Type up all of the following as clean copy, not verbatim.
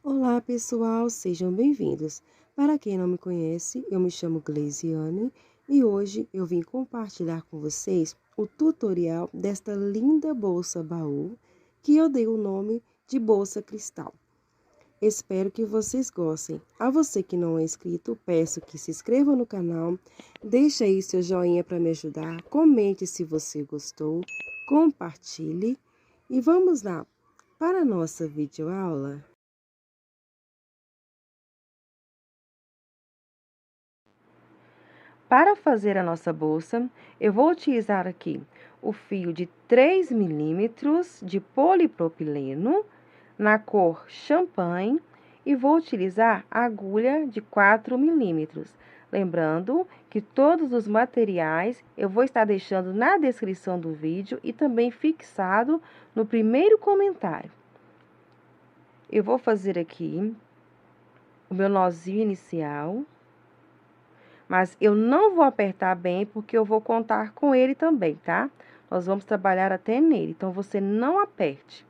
Olá, pessoal, sejam bem-vindos. Para quem não me conhece, eu me chamo Gleisiane e hoje eu vim compartilhar com vocês o tutorial desta linda bolsa baú que eu dei o nome de Bolsa Cristal. Espero que vocês gostem. A você que não é inscrito, peço que se inscreva no canal, deixe aí seu joinha para me ajudar, comente se você gostou, compartilhe e vamos lá para a nossa videoaula. Para fazer a nossa bolsa, eu vou utilizar aqui o fio de 3 milímetros de polipropileno na cor champanhe e vou utilizar a agulha de 4 milímetros. Lembrando que todos os materiais eu vou estar deixando na descrição do vídeo e também fixado no primeiro comentário. Eu vou fazer aqui o meu nozinho inicial. Mas eu não vou apertar bem, porque eu vou contar com ele também, tá? Nós vamos trabalhar até nele, então você não aperte.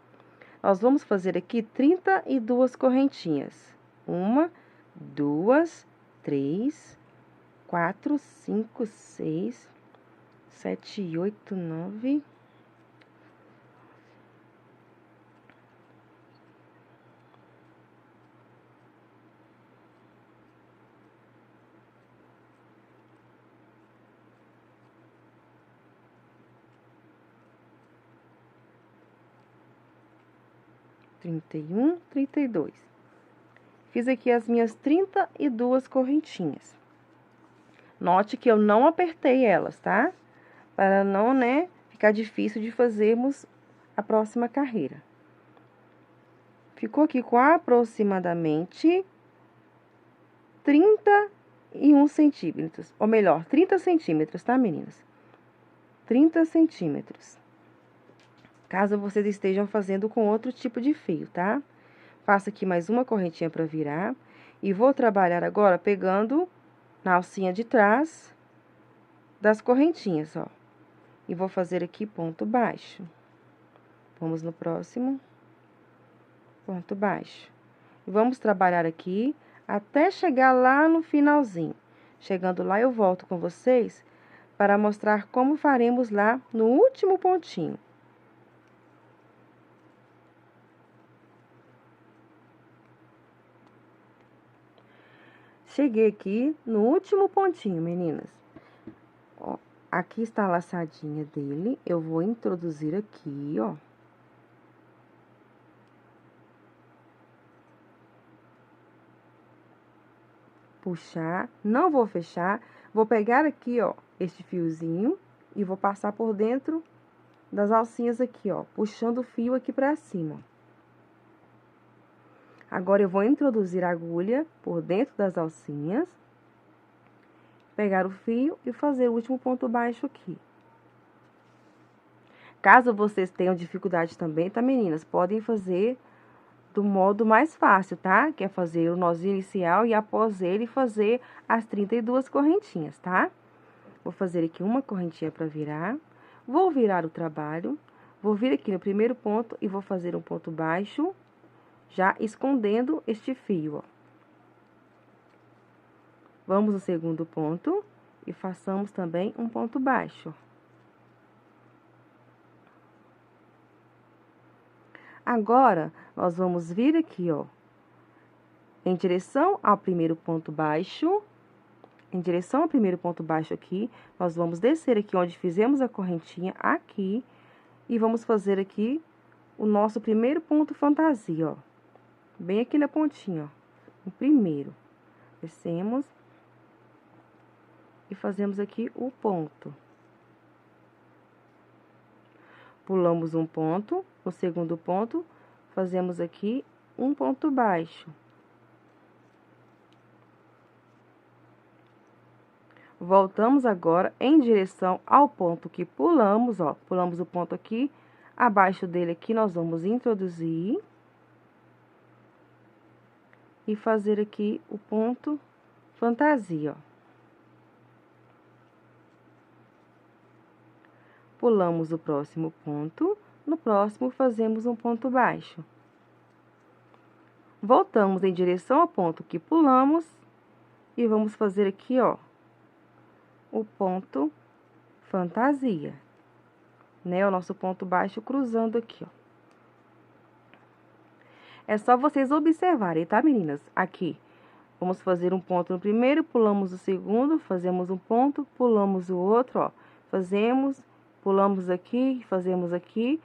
Nós vamos fazer aqui 32 correntinhas. 1, 2, 3, 4, 5, 6, 7, 8, 9... 31, 32. Fiz aqui as minhas 32 correntinhas. Note que eu não apertei elas, tá? Para não, ficar difícil de fazermos a próxima carreira. Ficou aqui com aproximadamente 31 centímetros, ou melhor, 30 centímetros, tá, meninas? 30 centímetros. Caso vocês estejam fazendo com outro tipo de fio, tá? Faço aqui mais uma correntinha para virar e vou trabalhar agora pegando na alcinha de trás das correntinhas, ó. E vou fazer aqui ponto baixo. Vamos no próximo. Ponto baixo. E vamos trabalhar aqui até chegar lá no finalzinho. Chegando lá, eu volto com vocês para mostrar como faremos lá no último pontinho. Cheguei aqui no último pontinho, meninas. Ó, aqui está a laçadinha dele. Eu vou introduzir aqui, ó. Puxar, não vou fechar. Vou pegar aqui, ó, este fiozinho e vou passar por dentro das alcinhas aqui, ó, puxando o fio aqui pra cima. Agora, eu vou introduzir a agulha por dentro das alcinhas, pegar o fio e fazer o último ponto baixo aqui. Caso vocês tenham dificuldade também, tá, meninas? Podem fazer do modo mais fácil, tá? Que é fazer o nozinho inicial e após ele fazer as 32 correntinhas, tá? Vou fazer aqui uma correntinha para virar, vou virar o trabalho, vou vir aqui no primeiro ponto e vou fazer um ponto baixo, já escondendo este fio, ó. Vamos no segundo ponto e façamos também um ponto baixo. Agora, nós vamos vir aqui, ó, em direção ao primeiro ponto baixo. Em direção ao primeiro ponto baixo aqui, nós vamos descer aqui onde fizemos a correntinha, aqui, e vamos fazer aqui o nosso primeiro ponto fantasia, ó. Bem aqui na pontinha, ó. O primeiro. Descemos e fazemos aqui o ponto. Pulamos um ponto, no segundo ponto, fazemos aqui um ponto baixo. Voltamos agora em direção ao ponto que pulamos, ó. Pulamos o ponto aqui, abaixo dele aqui nós vamos introduzir e fazer aqui o ponto fantasia, ó. Pulamos o próximo ponto, no próximo fazemos um ponto baixo. Voltamos em direção ao ponto que pulamos e vamos fazer aqui, ó, o ponto fantasia, né? O nosso ponto baixo cruzando aqui, ó. É só vocês observarem, tá, meninas? Aqui, vamos fazer um ponto no primeiro, pulamos o segundo, fazemos um ponto, pulamos o outro, ó. Fazemos, pulamos aqui, fazemos aqui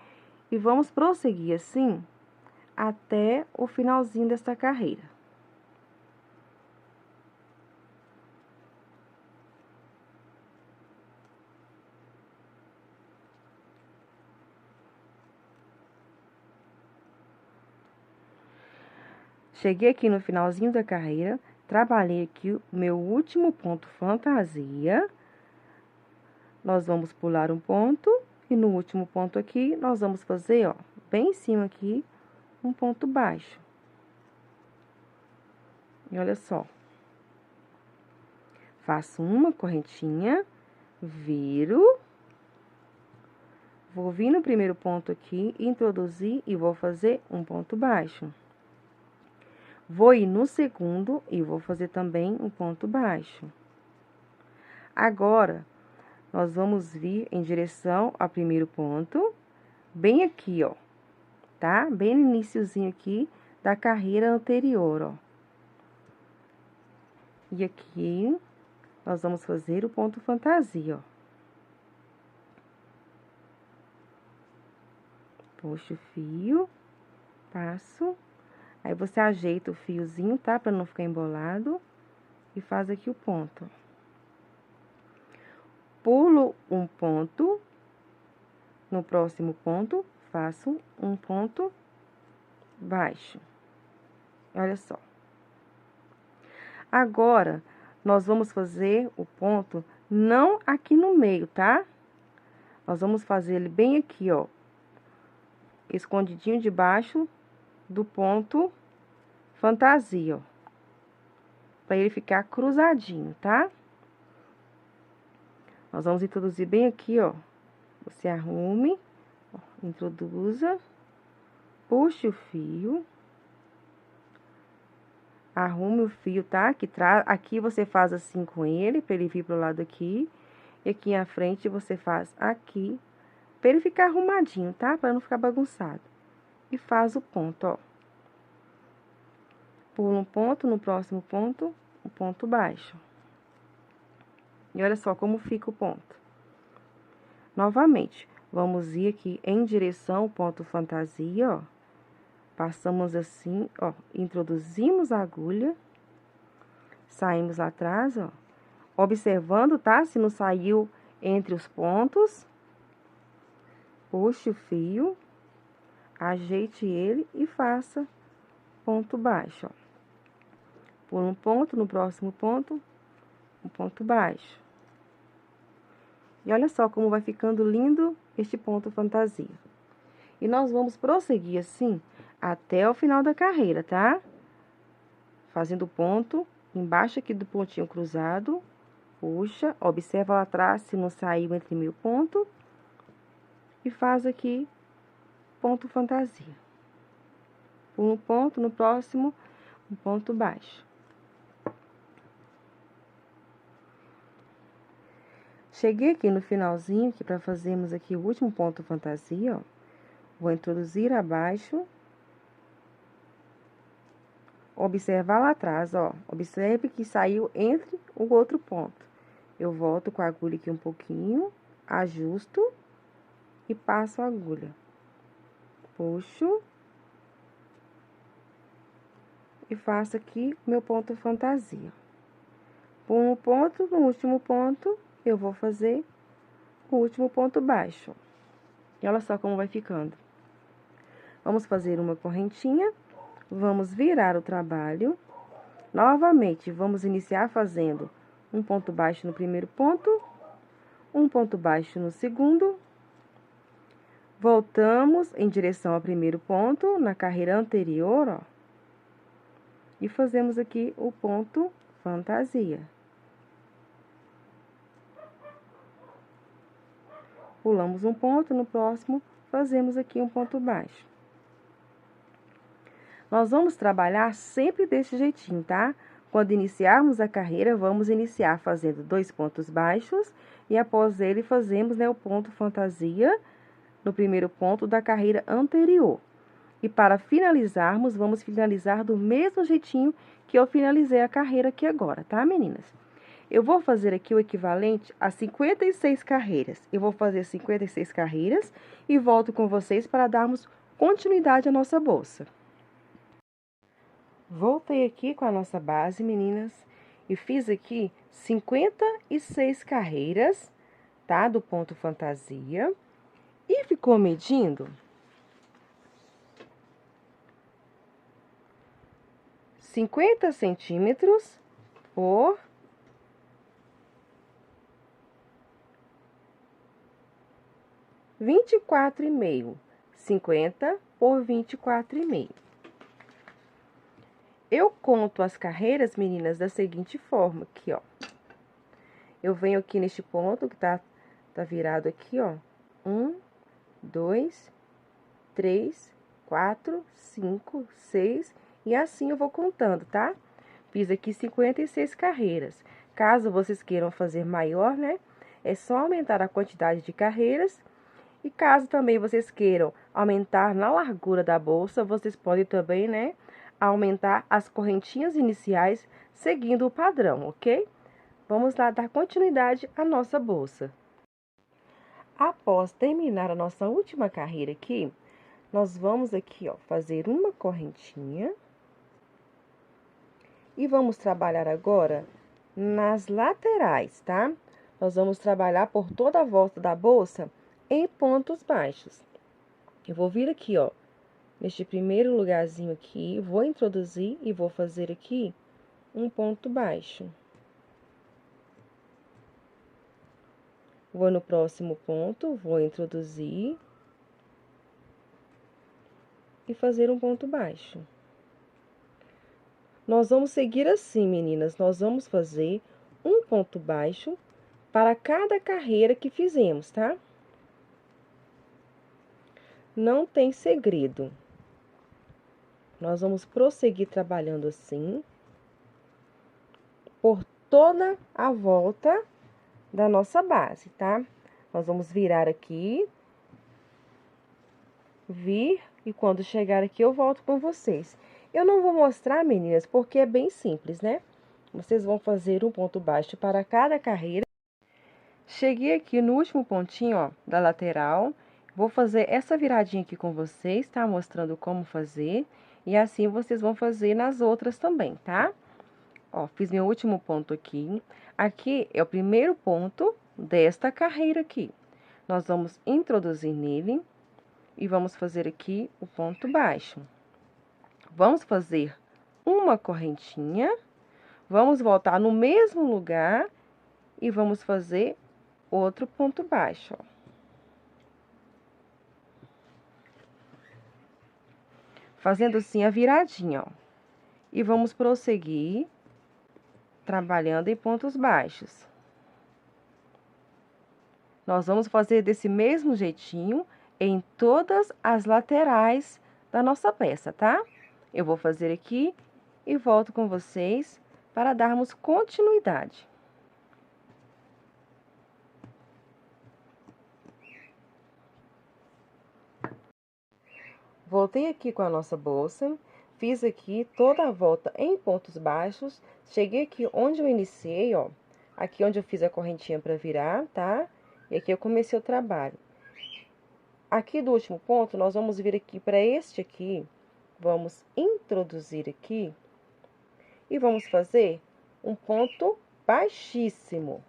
e vamos prosseguir assim até o finalzinho desta carreira. Cheguei aqui no finalzinho da carreira, trabalhei aqui o meu último ponto fantasia. Nós vamos pular um ponto e no último ponto aqui, nós vamos fazer, ó, bem em cima aqui, um ponto baixo. E olha só. Faço uma correntinha, viro. Vou vir no primeiro ponto aqui, introduzir e vou fazer um ponto baixo. Vou ir no segundo e vou fazer também um ponto baixo. Agora, nós vamos vir em direção ao primeiro ponto, bem aqui, ó, tá? Bem no iniciozinho aqui da carreira anterior, ó. E aqui, nós vamos fazer o ponto fantasia, ó. Puxo o fio, passo, aí você ajeita o fiozinho, tá? Pra não ficar embolado, e faz aqui o ponto. Pulo um ponto, no próximo ponto, faço um ponto baixo. Olha só. Agora, nós vamos fazer o ponto não aqui no meio, tá? Nós vamos fazer ele bem aqui, ó. Escondidinho debaixo do ponto fantasia, ó. Pra ele ficar cruzadinho, tá? Nós vamos introduzir bem aqui, ó. Você arrume, ó, introduza, puxe o fio. Arrume o fio, tá? Aqui você faz assim com ele, pra ele vir pro lado aqui. E aqui à frente você faz aqui, pra ele ficar arrumadinho, tá? Pra não ficar bagunçado. E faz o ponto, ó. Pula um ponto, no próximo ponto, um ponto baixo. E olha só como fica o ponto. Novamente, vamos ir aqui em direção ao ponto fantasia, ó. Passamos assim, ó, introduzimos a agulha, saímos lá atrás, ó, observando, tá? Se não saiu entre os pontos, puxe o fio, ajeite ele e faça ponto baixo, ó. Por um ponto, no próximo ponto, um ponto baixo. E olha só como vai ficando lindo este ponto fantasia. E nós vamos prosseguir assim até o final da carreira, tá? Fazendo ponto embaixo aqui do pontinho cruzado, puxa, observa lá atrás se não saiu entre mil ponto e faz aqui ponto fantasia. Por um ponto, no próximo, um ponto baixo. Cheguei aqui no finalzinho, aqui para fazermos aqui o último ponto fantasia, ó. Vou introduzir abaixo. Observar lá atrás, ó. Observe que saiu entre o outro ponto. Eu volto com a agulha aqui um pouquinho, ajusto e passo a agulha. Puxo. E faço aqui meu ponto fantasia. Por um ponto, no último ponto, eu vou fazer o último ponto baixo. E olha só como vai ficando. Vamos fazer uma correntinha, vamos virar o trabalho. Novamente, vamos iniciar fazendo um ponto baixo no primeiro ponto, um ponto baixo no segundo. Voltamos em direção ao primeiro ponto, na carreira anterior, ó. E fazemos aqui o ponto fantasia. Pulamos um ponto, no próximo, fazemos aqui um ponto baixo. Nós vamos trabalhar sempre desse jeitinho, tá? Quando iniciarmos a carreira, vamos iniciar fazendo 2 pontos baixos e após ele fazemos, né, o ponto fantasia no primeiro ponto da carreira anterior. E para finalizarmos, vamos finalizar do mesmo jeitinho que eu finalizei a carreira aqui agora, tá, meninas? Eu vou fazer aqui o equivalente a 56 carreiras. Eu vou fazer 56 carreiras e volto com vocês para darmos continuidade à nossa bolsa. Voltei aqui com a nossa base, meninas, e fiz aqui 56 carreiras, tá? Do ponto fantasia. E ficou medindo 50 centímetros por 24,5. 50 por 24,5. Eu conto as carreiras, meninas, da seguinte forma, aqui, ó. Eu venho aqui neste ponto que tá virado aqui, ó. 1, 2, 3, 4, 5, 6, e assim eu vou contando, tá? Fiz aqui 56 carreiras. Caso vocês queiram fazer maior, né? É só aumentar a quantidade de carreiras. E caso também vocês queiram aumentar na largura da bolsa, vocês podem também, né, aumentar as correntinhas iniciais seguindo o padrão, ok? Vamos lá dar continuidade à nossa bolsa. Após terminar a nossa última carreira aqui, nós vamos aqui, ó, fazer uma correntinha. E vamos trabalhar agora nas laterais, tá? Nós vamos trabalhar por toda a volta da bolsa em pontos baixos. Eu vou vir aqui, ó, neste primeiro lugarzinho aqui, vou introduzir e vou fazer aqui um ponto baixo. Vou no próximo ponto, vou introduzir e fazer um ponto baixo. Nós vamos seguir assim, meninas, nós vamos fazer um ponto baixo para cada carreira que fizemos, tá? Não tem segredo. Nós vamos prosseguir trabalhando assim por toda a volta da nossa base, tá? Nós vamos virar aqui, vir, e quando chegar aqui eu volto com vocês. Eu não vou mostrar, meninas, porque é bem simples, né? Vocês vão fazer um ponto baixo para cada carreira. Cheguei aqui no último pontinho, ó, da lateral. Vou fazer essa viradinha aqui com vocês, tá? Mostrando como fazer. E assim vocês vão fazer nas outras também, tá? Ó, fiz meu último ponto aqui. Aqui é o primeiro ponto desta carreira aqui. Nós vamos introduzir nele e vamos fazer aqui o ponto baixo. Vamos fazer uma correntinha. Vamos voltar no mesmo lugar e vamos fazer outro ponto baixo, ó. Fazendo assim a viradinha, ó. E vamos prosseguir trabalhando em pontos baixos. Nós vamos fazer desse mesmo jeitinho em todas as laterais da nossa peça, tá? Eu vou fazer aqui e volto com vocês para darmos continuidade. Voltei aqui com a nossa bolsa, fiz aqui toda a volta em pontos baixos, cheguei aqui onde eu iniciei, ó, aqui onde eu fiz a correntinha para virar, tá? E aqui eu comecei o trabalho. Aqui do último ponto, nós vamos vir aqui para este aqui, vamos introduzir aqui e vamos fazer um ponto baixíssimo.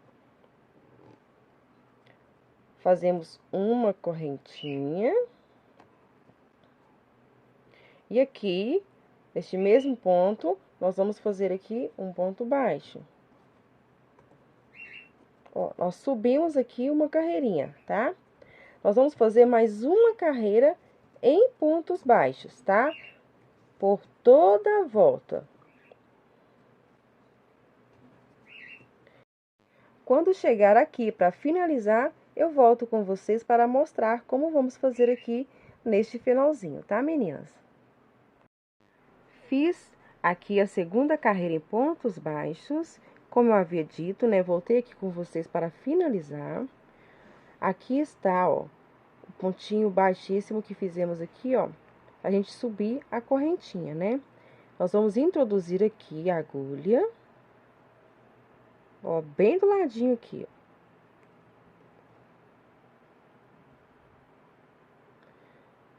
Fazemos uma correntinha. E aqui, neste mesmo ponto, nós vamos fazer aqui um ponto baixo. Ó, nós subimos aqui uma carreirinha, tá? Nós vamos fazer mais uma carreira em pontos baixos, tá? Por toda a volta. Quando chegar aqui para finalizar, eu volto com vocês para mostrar como vamos fazer aqui neste finalzinho, tá, meninas? Fiz aqui a segunda carreira em pontos baixos, como eu havia dito, né? Voltei aqui com vocês para finalizar. Aqui está, ó, o pontinho baixíssimo que fizemos aqui, ó, a gente subir a correntinha, né? Nós vamos introduzir aqui a agulha, ó, bem do ladinho aqui, ó.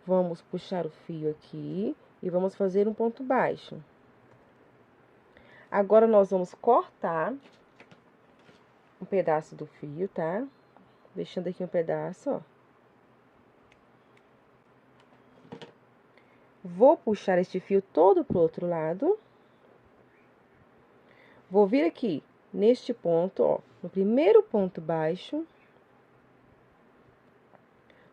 Vamos puxar o fio aqui e vamos fazer um ponto baixo. Agora, nós vamos cortar um pedaço do fio, tá? Deixando aqui um pedaço, ó. Vou puxar este fio todo pro outro lado. Vou vir aqui neste ponto, ó, no primeiro ponto baixo.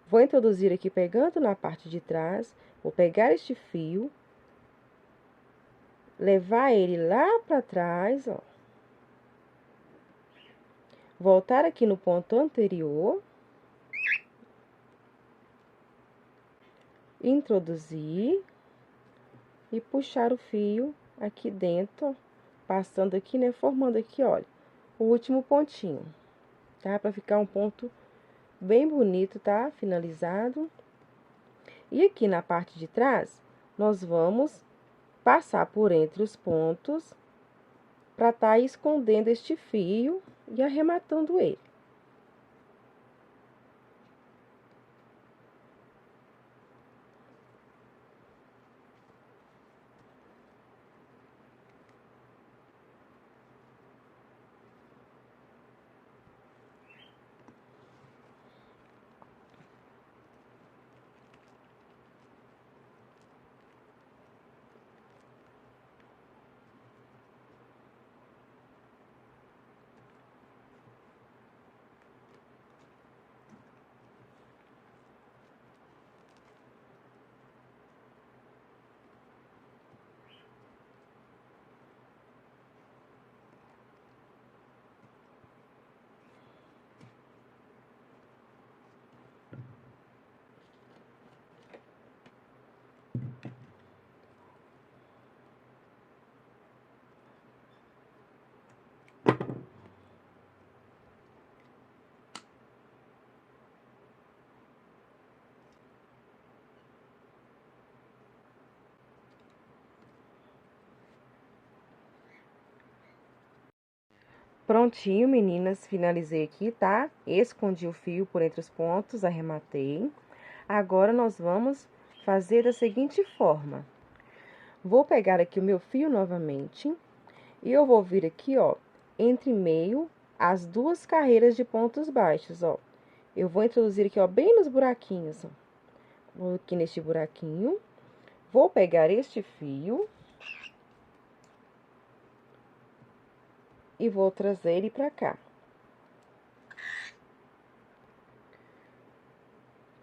Vou introduzir aqui pegando na parte de trás. Vou pegar este fio, levar ele lá pra trás, ó. Voltar aqui no ponto anterior. Introduzir e puxar o fio aqui dentro, passando aqui, né, formando aqui, olha, o último pontinho, tá? Pra ficar um ponto bem bonito, tá? Finalizado. E aqui na parte de trás, nós vamos passar por entre os pontos pra tá escondendo este fio e arrematando ele. Prontinho, meninas, finalizei aqui, tá? Escondi o fio por entre os pontos, arrematei. Agora, nós vamos fazer da seguinte forma. Vou pegar aqui o meu fio novamente e eu vou vir aqui, ó, entre meio as duas carreiras de pontos baixos, ó. Eu vou introduzir aqui, ó, bem nos buraquinhos, ó. Vou aqui neste buraquinho, vou pegar este fio e vou trazer ele pra cá.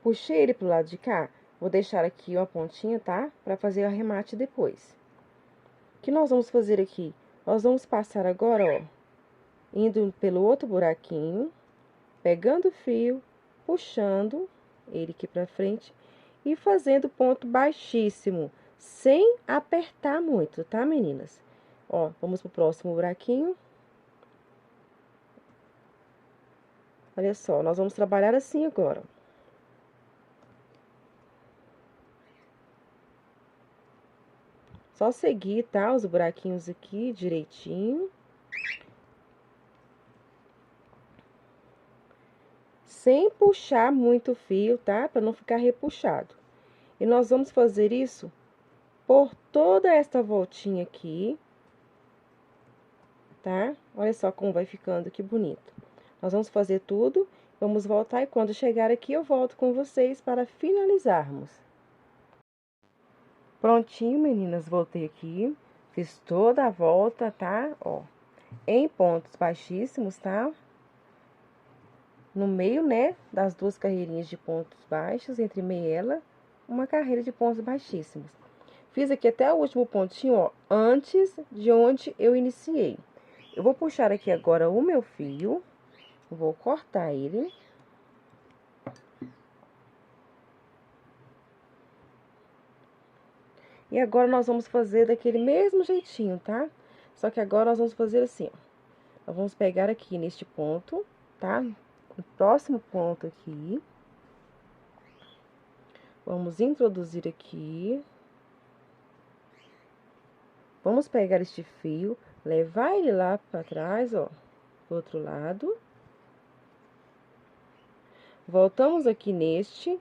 Puxei ele pro lado de cá, vou deixar aqui uma pontinha, tá? Pra fazer o arremate depois. O que nós vamos fazer aqui? Nós vamos passar agora, ó, indo pelo outro buraquinho, pegando o fio, puxando ele aqui pra frente e fazendo ponto baixíssimo, sem apertar muito, tá, meninas? Ó, vamos pro próximo buraquinho. Olha só, nós vamos trabalhar assim agora. Só seguir, tá? Os buraquinhos aqui direitinho. Sem puxar muito o fio, tá? Pra não ficar repuxado. E nós vamos fazer isso por toda esta voltinha aqui, tá? Olha só como vai ficando, que bonito. Nós vamos fazer tudo, vamos voltar e quando chegar aqui eu volto com vocês para finalizarmos. Prontinho, meninas, voltei aqui, fiz toda a volta, tá? Ó, em pontos baixíssimos, tá? No meio, né, das duas carreirinhas de pontos baixos, entre meio e ela, uma carreira de pontos baixíssimos. Fiz aqui até o último pontinho, ó, antes de onde eu iniciei. Eu vou puxar aqui agora o meu fio, vou cortar ele. E agora, nós vamos fazer daquele mesmo jeitinho, tá? Só que agora, nós vamos fazer assim, ó. Nós vamos pegar aqui neste ponto, tá? No próximo ponto aqui. Vamos introduzir aqui. Vamos pegar este fio, levar ele lá pra trás, ó, do outro lado. Voltamos aqui neste.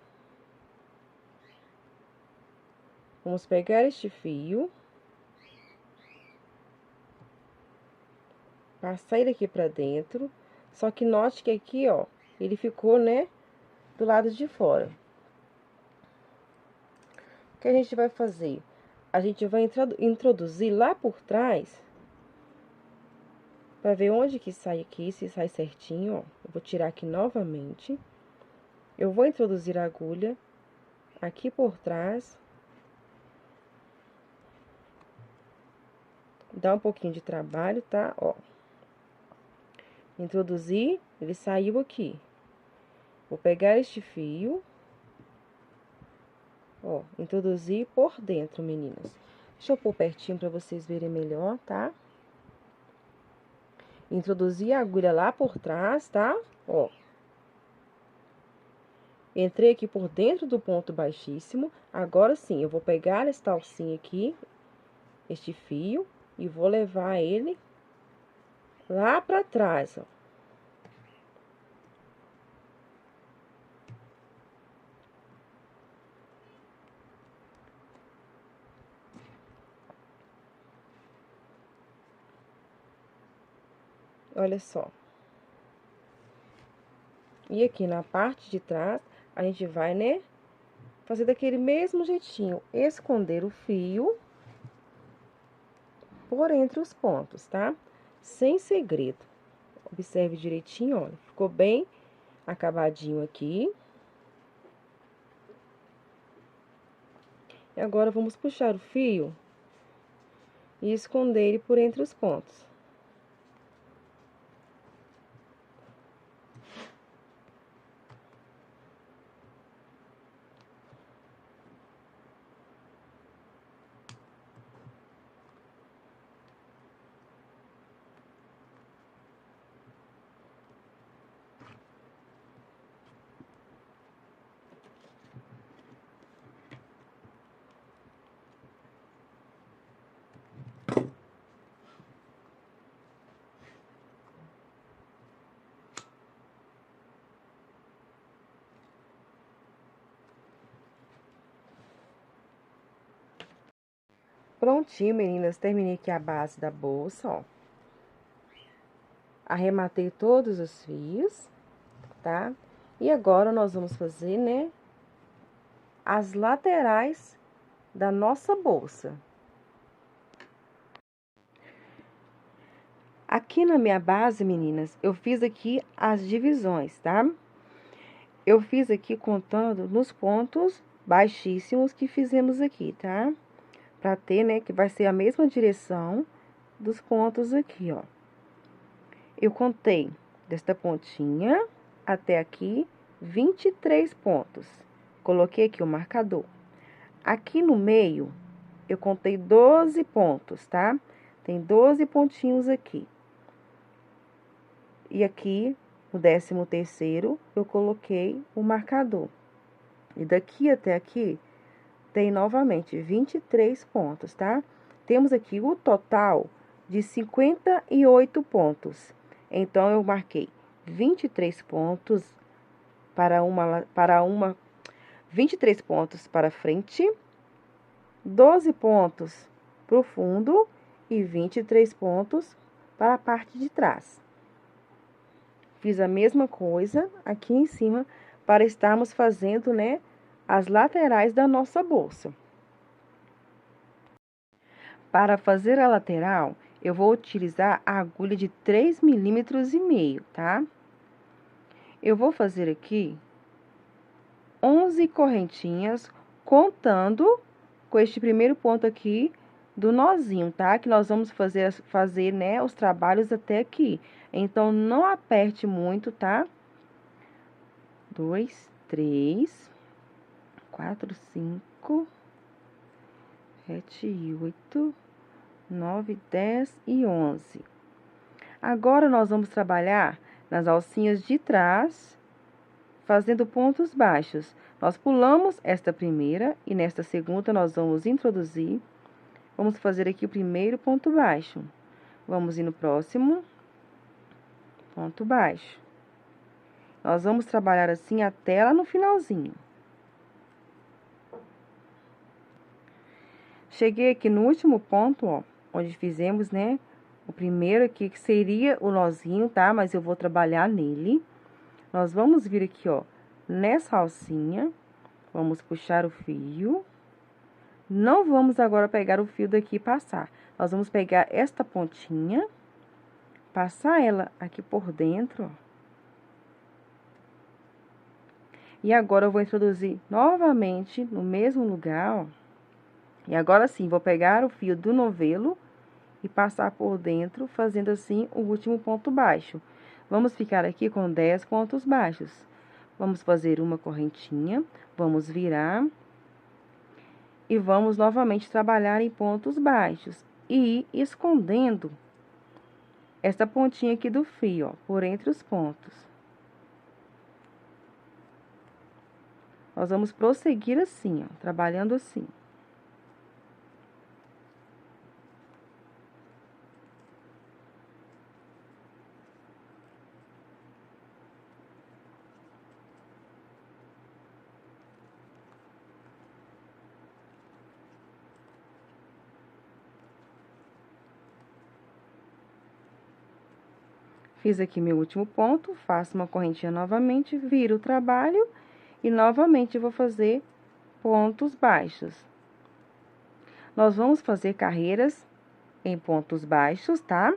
Vamos pegar este fio. Passar ele aqui pra dentro. Só que note que aqui, ó, ele ficou, né, do lado de fora. O que a gente vai fazer? A gente vai introduzir lá por trás, pra ver onde que sai aqui, se sai certinho, ó. Eu vou tirar aqui novamente. Eu vou introduzir a agulha aqui por trás. Dá um pouquinho de trabalho, tá? Ó. Introduzir, ele saiu aqui. Vou pegar este fio. Ó, introduzir por dentro, meninas. Deixa eu pôr pertinho pra vocês verem melhor, tá? Introduzir a agulha lá por trás, tá? Ó. Entrei aqui por dentro do ponto baixíssimo. Agora sim, eu vou pegar esse alcinho aqui, este fio, e vou levar ele lá pra trás, ó. Olha só. E aqui na parte de trás, a gente vai, né, fazer daquele mesmo jeitinho, esconder o fio por entre os pontos, tá? Sem segredo. Observe direitinho, olha, ficou bem acabadinho aqui. E agora, vamos puxar o fio e esconder ele por entre os pontos. Prontinho, meninas, terminei aqui a base da bolsa, ó. Arrematei todos os fios, tá? E agora, nós vamos fazer, né, as laterais da nossa bolsa. Aqui na minha base, meninas, eu fiz aqui as divisões, tá? Eu fiz aqui contando nos pontos baixíssimos que fizemos aqui, tá? Pra ter, né, que vai ser a mesma direção dos pontos aqui, ó. Eu contei desta pontinha até aqui 23 pontos. Coloquei aqui o marcador. Aqui no meio, eu contei 12 pontos, tá? Tem 12 pontinhos aqui. E aqui, no 13º, eu coloquei o marcador. E daqui até aqui, tem novamente 23 pontos, tá? Temos aqui o total de 58 pontos. Então, eu marquei 23 pontos para 23 pontos para frente, 12 pontos para o fundo e 23 pontos para a parte de trás. Fiz a mesma coisa aqui em cima para estarmos fazendo, né, as laterais da nossa bolsa. Para fazer a lateral, eu vou utilizar a agulha de 3,5 milímetros, tá? Eu vou fazer aqui 11 correntinhas, contando com este primeiro ponto aqui do nozinho, tá? Que nós vamos fazer, né, os trabalhos até aqui. Então, não aperte muito, tá? 2, 3, 4, 5, 7 e 8, 9, 10 e 11. Agora, nós vamos trabalhar nas alcinhas de trás, fazendo pontos baixos. Nós pulamos esta primeira e nesta segunda nós vamos introduzir. Vamos fazer aqui o primeiro ponto baixo. Vamos ir no próximo ponto baixo. Nós vamos trabalhar assim até lá no finalzinho. Cheguei aqui no último ponto, ó, onde fizemos, né, o primeiro aqui, que seria o nozinho, tá? Mas eu vou trabalhar nele. Nós vamos vir aqui, ó, nessa alcinha, vamos puxar o fio. Não vamos agora pegar o fio daqui e passar. Nós vamos pegar esta pontinha, passar ela aqui por dentro, ó. E agora, eu vou introduzir novamente no mesmo lugar, ó. E agora sim, vou pegar o fio do novelo e passar por dentro, fazendo assim o último ponto baixo. Vamos ficar aqui com 10 pontos baixos. Vamos fazer uma correntinha, vamos virar e vamos novamente trabalhar em pontos baixos e ir escondendo essa pontinha aqui do fio, ó, por entre os pontos. Nós vamos prosseguir assim, ó, trabalhando assim. Fiz aqui meu último ponto, faço uma correntinha novamente, viro o trabalho e novamente vou fazer pontos baixos. Nós vamos fazer carreiras em pontos baixos, tá?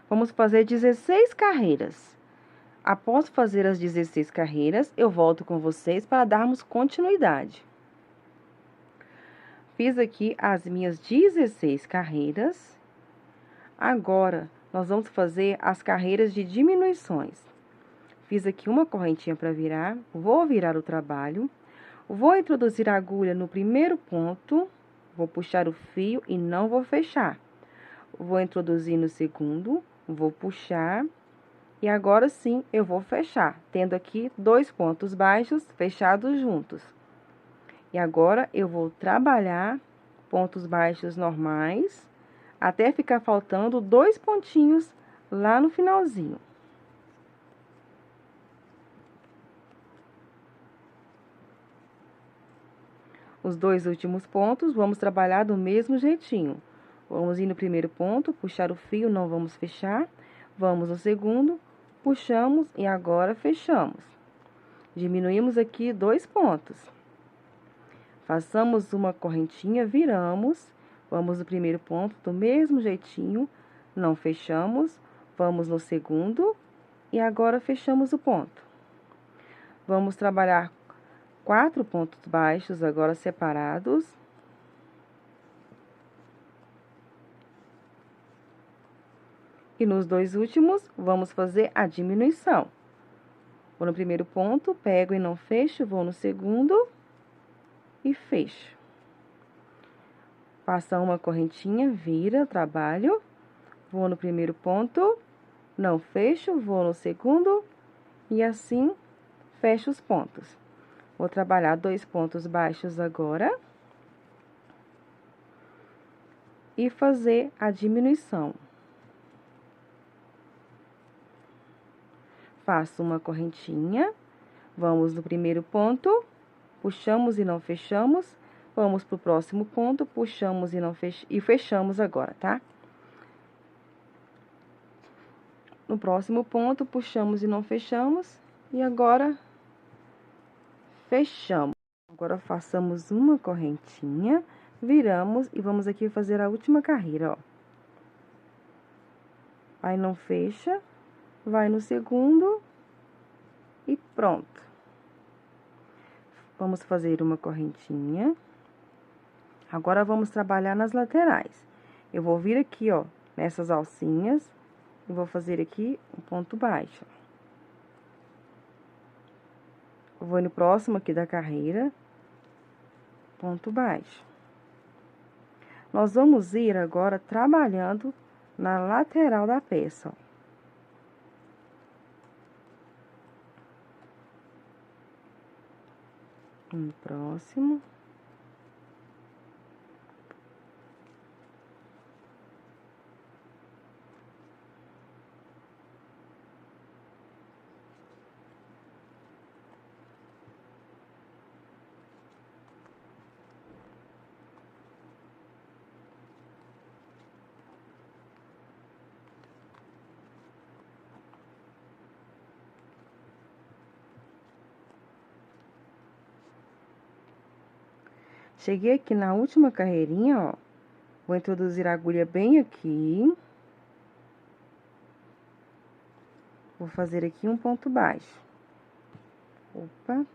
Vamos fazer 16 carreiras. Após fazer as 16 carreiras, eu volto com vocês para darmos continuidade. Fiz aqui as minhas 16 carreiras. Agora, nós vamos fazer as carreiras de diminuições. Fiz aqui uma correntinha para virar, vou virar o trabalho, vou introduzir a agulha no primeiro ponto, vou puxar o fio e não vou fechar. Vou introduzir no segundo, vou puxar e agora sim eu vou fechar, tendo aqui 2 pontos baixos fechados juntos. E agora eu vou trabalhar pontos baixos normais, até ficar faltando 2 pontinhos lá no finalzinho. Os 2 últimos pontos, vamos trabalhar do mesmo jeitinho. Vamos ir no primeiro ponto, puxar o fio, não vamos fechar. Vamos no segundo, puxamos e agora fechamos. Diminuímos aqui 2 pontos. Façamos uma correntinha, viramos. Vamos no primeiro ponto, do mesmo jeitinho, não fechamos. Vamos no segundo e agora fechamos o ponto. Vamos trabalhar 4 pontos baixos agora separados. E nos 2 últimos, vamos fazer a diminuição. Vou no primeiro ponto, pego e não fecho, vou no segundo e fecho. Passa uma correntinha, vira, trabalho. Vou no primeiro ponto, não fecho, vou no segundo e assim fecho os pontos. Vou trabalhar 2 pontos baixos agora. E fazer a diminuição. Faço uma correntinha, vamos no primeiro ponto, puxamos e não fechamos, vamos pro próximo ponto, puxamos e fechamos agora, tá? No próximo ponto, puxamos e não fechamos, e agora fechamos. Agora, façamos uma correntinha, viramos e vamos aqui fazer a última carreira, ó. Aí, não fecha, vai no segundo e pronto. Vamos fazer uma correntinha. Agora, vamos trabalhar nas laterais. Eu vou vir aqui, ó, nessas alcinhas, e vou fazer aqui um ponto baixo. Eu vou no próximo aqui da carreira, ponto baixo. Nós vamos ir agora trabalhando na lateral da peça, ó. Próximo. Cheguei aqui na última carreirinha, ó. Vou introduzir a agulha bem aqui. Vou fazer aqui um ponto baixo. Opa.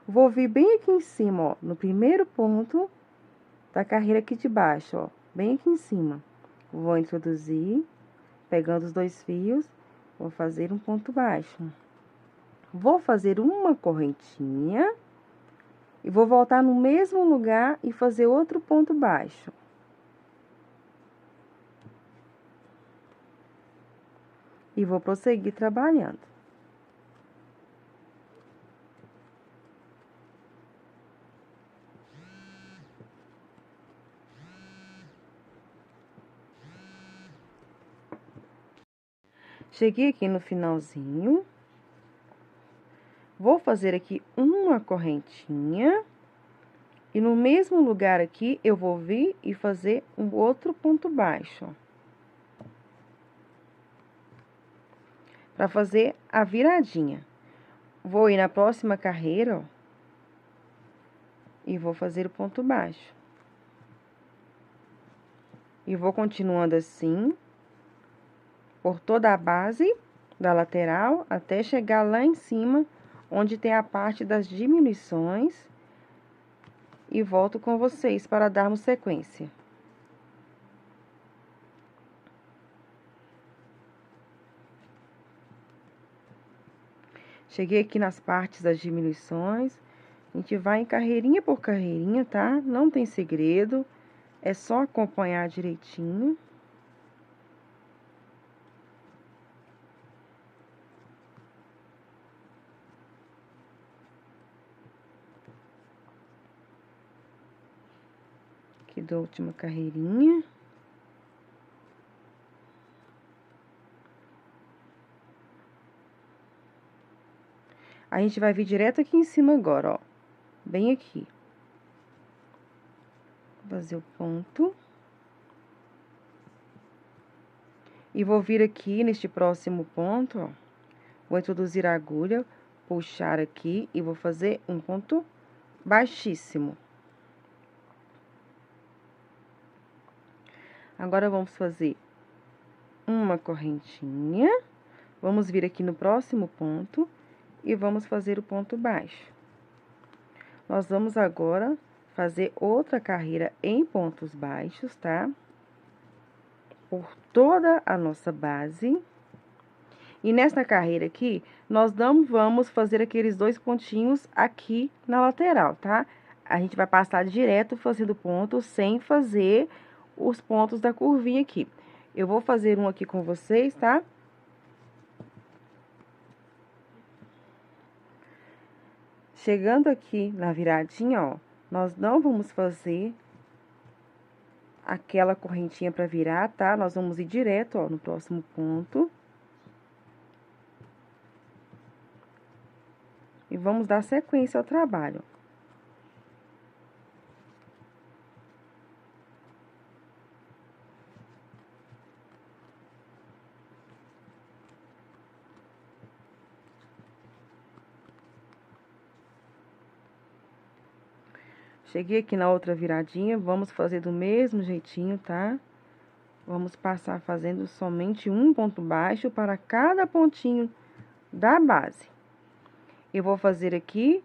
Vou vir bem aqui em cima, ó, no primeiro ponto da carreira aqui de baixo, ó. Bem aqui em cima. Vou introduzir, pegando os 2 fios, vou fazer um ponto baixo. Vou fazer uma correntinha e vou voltar no mesmo lugar e fazer outro ponto baixo. E vou prosseguir trabalhando. Cheguei aqui no finalzinho. Vou fazer aqui uma correntinha. E no mesmo lugar aqui, eu vou vir e fazer um outro ponto baixo. Para fazer a viradinha. Vou ir na próxima carreira, ó. E vou fazer o ponto baixo. E vou continuando assim, por toda a base da lateral, até chegar lá em cima, onde tem a parte das diminuições. E volto com vocês para darmos sequência. Cheguei aqui nas partes das diminuições. A gente vai em carreirinha por carreirinha, tá? Não tem segredo. É só acompanhar direitinho. Aqui da última carreirinha. A gente vai vir direto aqui em cima agora, ó. Bem aqui. Vou fazer o ponto. E vou vir aqui neste próximo ponto, ó. Vou introduzir a agulha, puxar aqui e vou fazer um ponto baixíssimo. Agora, vamos fazer uma correntinha. Vamos vir aqui no próximo ponto e vamos fazer o ponto baixo. Nós vamos agora fazer outra carreira em pontos baixos, tá? Por toda a nossa base. E nesta carreira aqui, nós não vamos fazer aqueles 2 pontinhos aqui na lateral, tá? A gente vai passar direto fazendo ponto sem fazer os pontos da curvinha aqui. Eu vou fazer um aqui com vocês, tá? Chegando aqui na viradinha, ó, nós não vamos fazer aquela correntinha para virar, tá? Nós vamos ir direto, ó, no próximo ponto. E vamos dar sequência ao trabalho. Cheguei aqui na outra viradinha, vamos fazer do mesmo jeitinho, tá? Vamos passar fazendo somente um ponto baixo para cada pontinho da base. Eu vou fazer aqui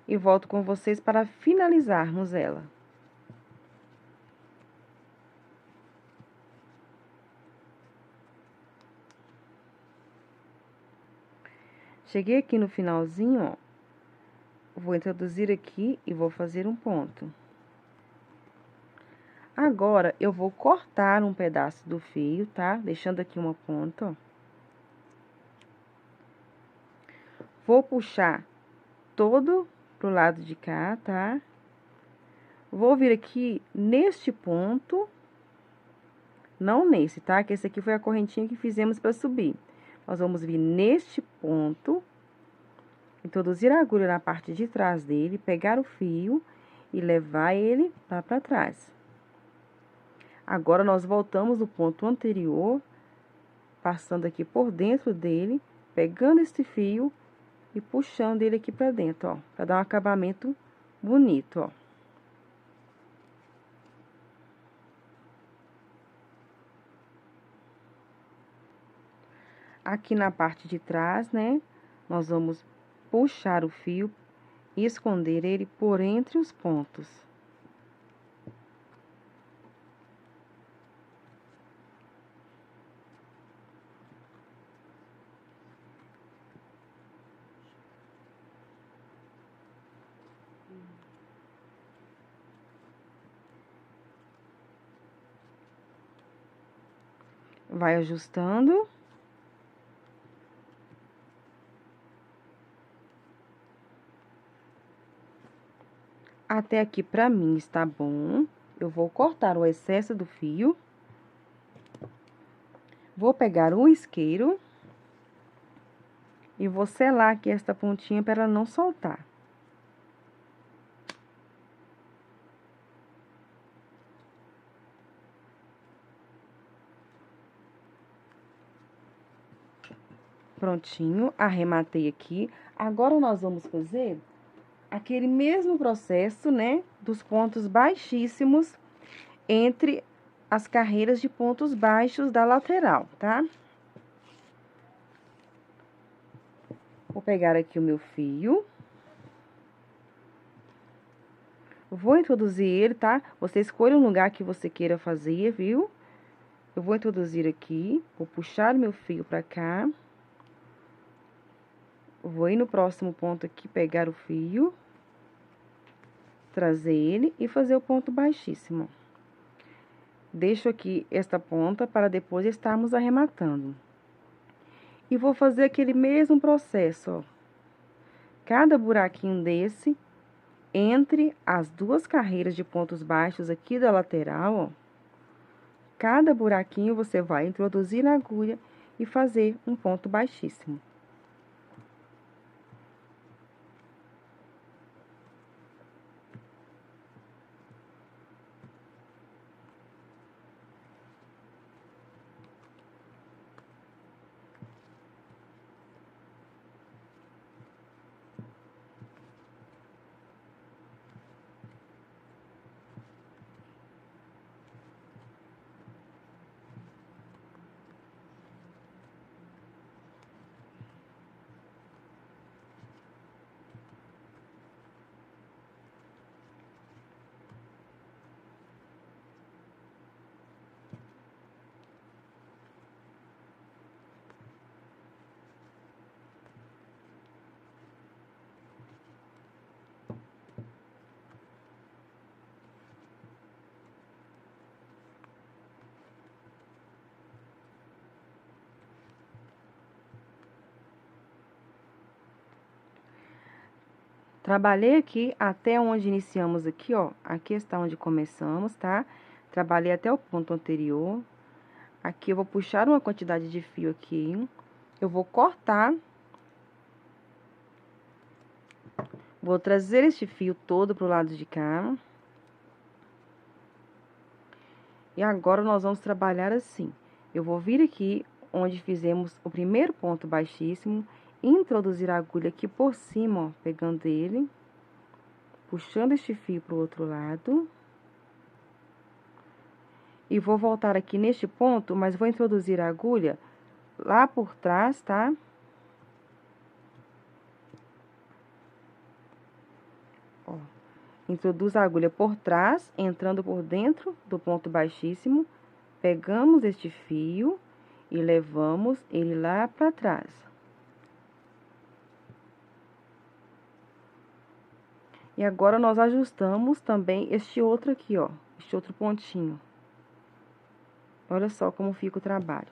e volto com vocês para finalizarmos ela. Cheguei aqui no finalzinho, ó. Vou introduzir aqui e vou fazer um ponto. Agora, eu vou cortar um pedaço do fio, tá? Deixando aqui uma ponta, ó. Vou puxar todo pro lado de cá, tá? Vou vir aqui neste ponto, não nesse, tá? Que esse aqui foi a correntinha que fizemos para subir. Nós vamos vir neste ponto, introduzir a agulha na parte de trás dele, pegar o fio e levar ele lá para trás. Agora, nós voltamos no ponto anterior, passando aqui por dentro dele, pegando esse fio e puxando ele aqui pra dentro, ó, pra dar um acabamento bonito, ó. Aqui na parte de trás, né, nós vamos puxar o fio e esconder ele por entre os pontos. Vai ajustando. Até aqui pra mim está bom. Eu vou cortar o excesso do fio. Vou pegar um isqueiro e vou selar aqui esta pontinha para ela não soltar. Prontinho, arrematei aqui. Agora, nós vamos fazer aquele mesmo processo, né, dos pontos baixíssimos entre as carreiras de pontos baixos da lateral, tá? Vou pegar aqui o meu fio. Vou introduzir ele, tá? Você escolhe um lugar que você queira fazer, viu? Eu vou introduzir aqui, vou puxar o meu fio pra cá. Vou ir no próximo ponto aqui, pegar o fio, trazer ele e fazer o ponto baixíssimo. Deixo aqui esta ponta para depois estarmos arrematando. E vou fazer aquele mesmo processo, ó. Cada buraquinho desse, entre as duas carreiras de pontos baixos aqui da lateral, ó. Cada buraquinho você vai introduzir na agulha e fazer um ponto baixíssimo. Trabalhei aqui até onde iniciamos aqui, ó. Aqui está onde começamos, tá? Trabalhei até o ponto anterior. Aqui eu vou puxar uma quantidade de fio aqui. Eu vou cortar. Vou trazer este fio todo pro lado de cá. E agora, nós vamos trabalhar assim. Eu vou vir aqui onde fizemos o primeiro ponto baixíssimo. Introduzir a agulha aqui por cima, ó, pegando ele, puxando este fio pro outro lado. E vou voltar aqui neste ponto, mas vou introduzir a agulha lá por trás, tá? Ó, introduz a agulha por trás, entrando por dentro do ponto baixíssimo. Pegamos este fio e levamos ele lá pra trás. E agora, nós ajustamos também este outro aqui, ó. Este outro pontinho. Olha só como fica o trabalho.